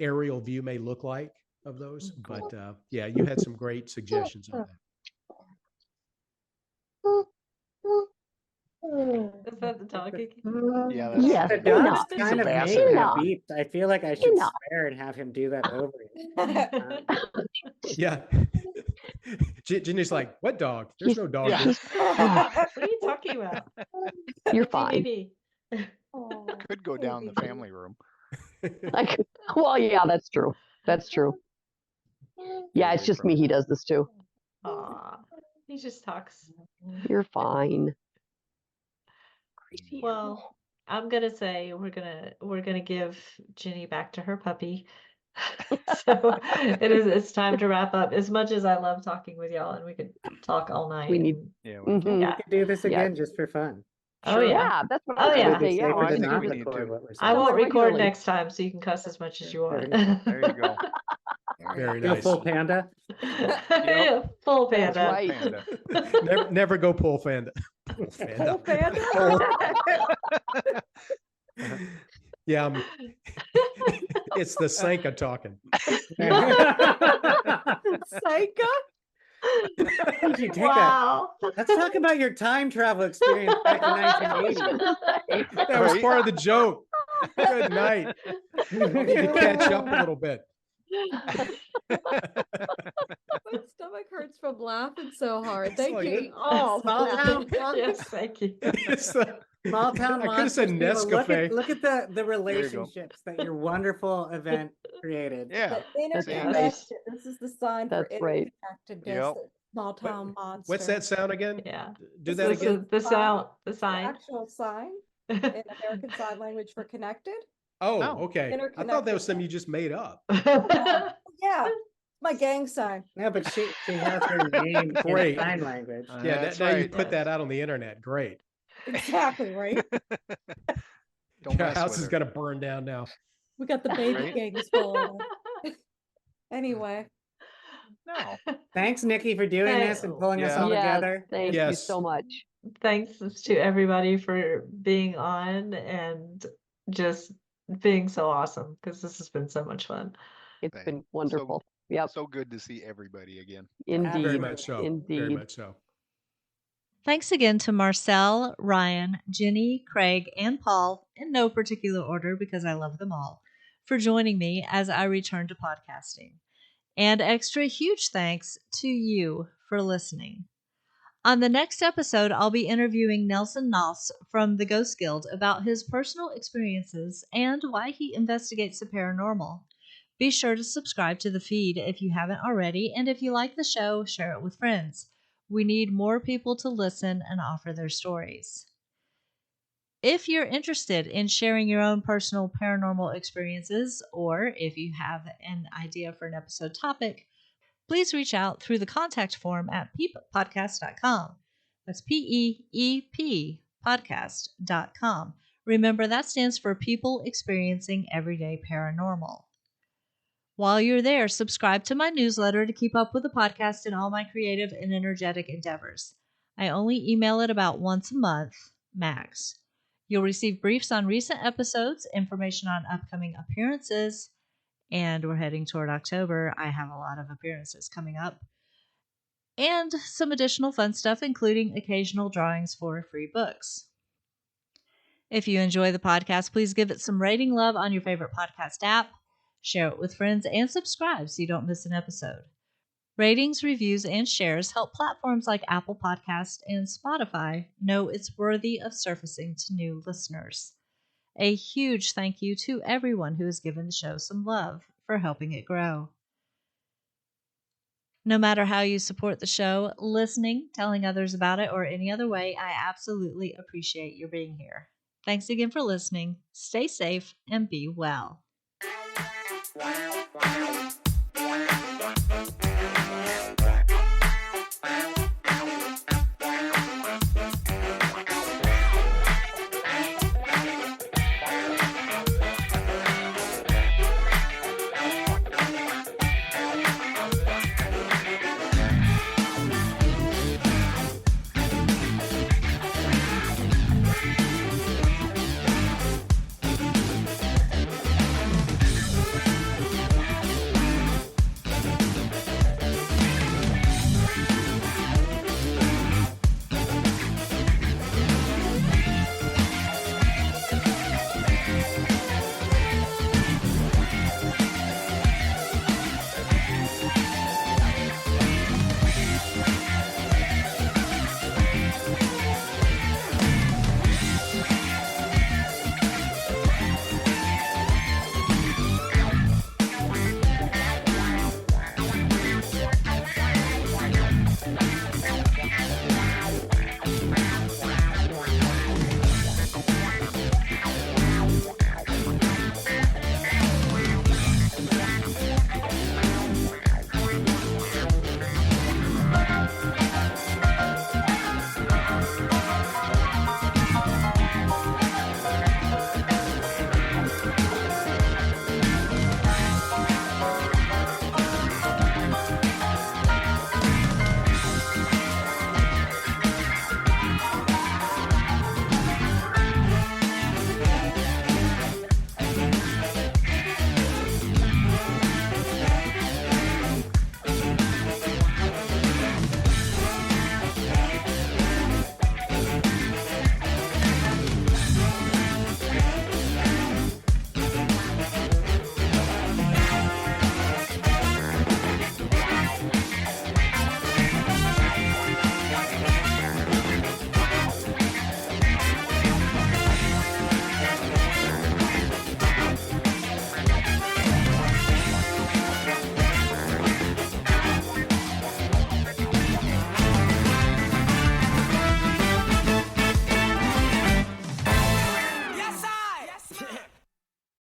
aerial view may look like of those. But yeah, you had some great suggestions on that. Is that the doggy? Yeah. Yes, The dog's He's a kind of bastard. making Enough. a beep. I feel like I should Enough. swear and have him do that over again. Yeah. Ginny's like, what dog? There's no dog. Yeah. here." What are you talking about? You're fine. DVD. Could go down the family room. Like, well, yeah, that's true. That's true. Yeah, it's just me. He does this too. Aw, he just talks. You're fine. Well, I'm gonna say we're gonna give Ginny back to her puppy. So it's time to wrap up. As much as I love talking with y'all, and we could talk all night. We need- and- Yeah. Mhm. We could do this again just for fun. Oh yeah. Yeah, that's what Oh, I was yeah. gonna say. Yeah, Safer I than think not we need record to. what we're I saying. won't record regularly. next time, so you can cuss as much as you want. There you go. Very Do a nice. full panda. Yeah, full That's panda. right. Panda. Never go pull Fanda. Pull Fanda. Yeah, it's the Sanka talking. Psycho? Did you take Wow. that? Let's talk about your time travel experience back in 1980. That was Right? part of the joke. Good night. I need to catch up a little bit. My stomach hurts from laughing so hard. It's Thank like- you. Oh, Small town, Yes, thank you. It's the- small town. I could have said monsters, people. Nescafe. Look at the relationships that your wonderful event created. Yeah. The interconnection. This is the sign for That's right. interconnectedness. Yep. that Small town monster. What's that sound again? Yeah. Do This that is again. The sound, the The sign. actual sign in American Sign Language for connected. Oh, No. okay. I thought that was something you just made up. Yeah, my gang sign. No, but she has her name Great. in sign language. Yeah, That's now you right. put that out on the internet. Great. Exactly, right? Don't Your mess house with is her. going to burn down now. We got the baby Right? gangs following us. Anyway, No. Thanks, Nikki, for doing this and pulling us Yeah. all Yes, together. thank you Yes. so much. Thanks to everybody for being on and just being so awesome because this has been so much fun. It's Same. been wonderful. Yep, So good to see everybody again. indeed, Very much so. Very indeed. much so. Thanks again to Marcelle, Ryan, Jenny, Craig, and Paul, in no particular order because I love them all, for joining me as I return to podcasting. And extra huge thanks to you for listening. On the next episode, I'll be interviewing Nelson Noss from the Ghost Guild about his personal experiences and why he investigates the paranormal. Be sure to subscribe to the feed if you haven't already, and if you like the show, share it with friends. We need more people to listen and offer their stories. If you're interested in sharing your own personal paranormal experiences, or if you have an idea for an episode topic, please reach out through the contact form at peeppodcast.com. That's PEEP podcast.com. Remember, that stands for People Experiencing Everyday Paranormal. While you're there, subscribe to my newsletter to keep up with the podcast and all my creative and energetic endeavors. I only email it about once a month, max. You'll receive briefs on recent episodes, information on upcoming appearances, and we're heading toward October. I have a lot of appearances coming up. And some additional fun stuff, including occasional drawings for free books. If you enjoy the podcast, please give it some rating love on your favorite podcast app, share it with friends, and subscribe so you don't miss an episode. Ratings, reviews, and shares help platforms like Apple Podcasts and Spotify know it's worthy of surfacing to new listeners. A huge thank you to everyone who has given the show some love for helping it grow. No matter how you support the show, listening, telling others about it, or any other way, I absolutely appreciate your being here. Thanks again for listening. Stay safe and be well.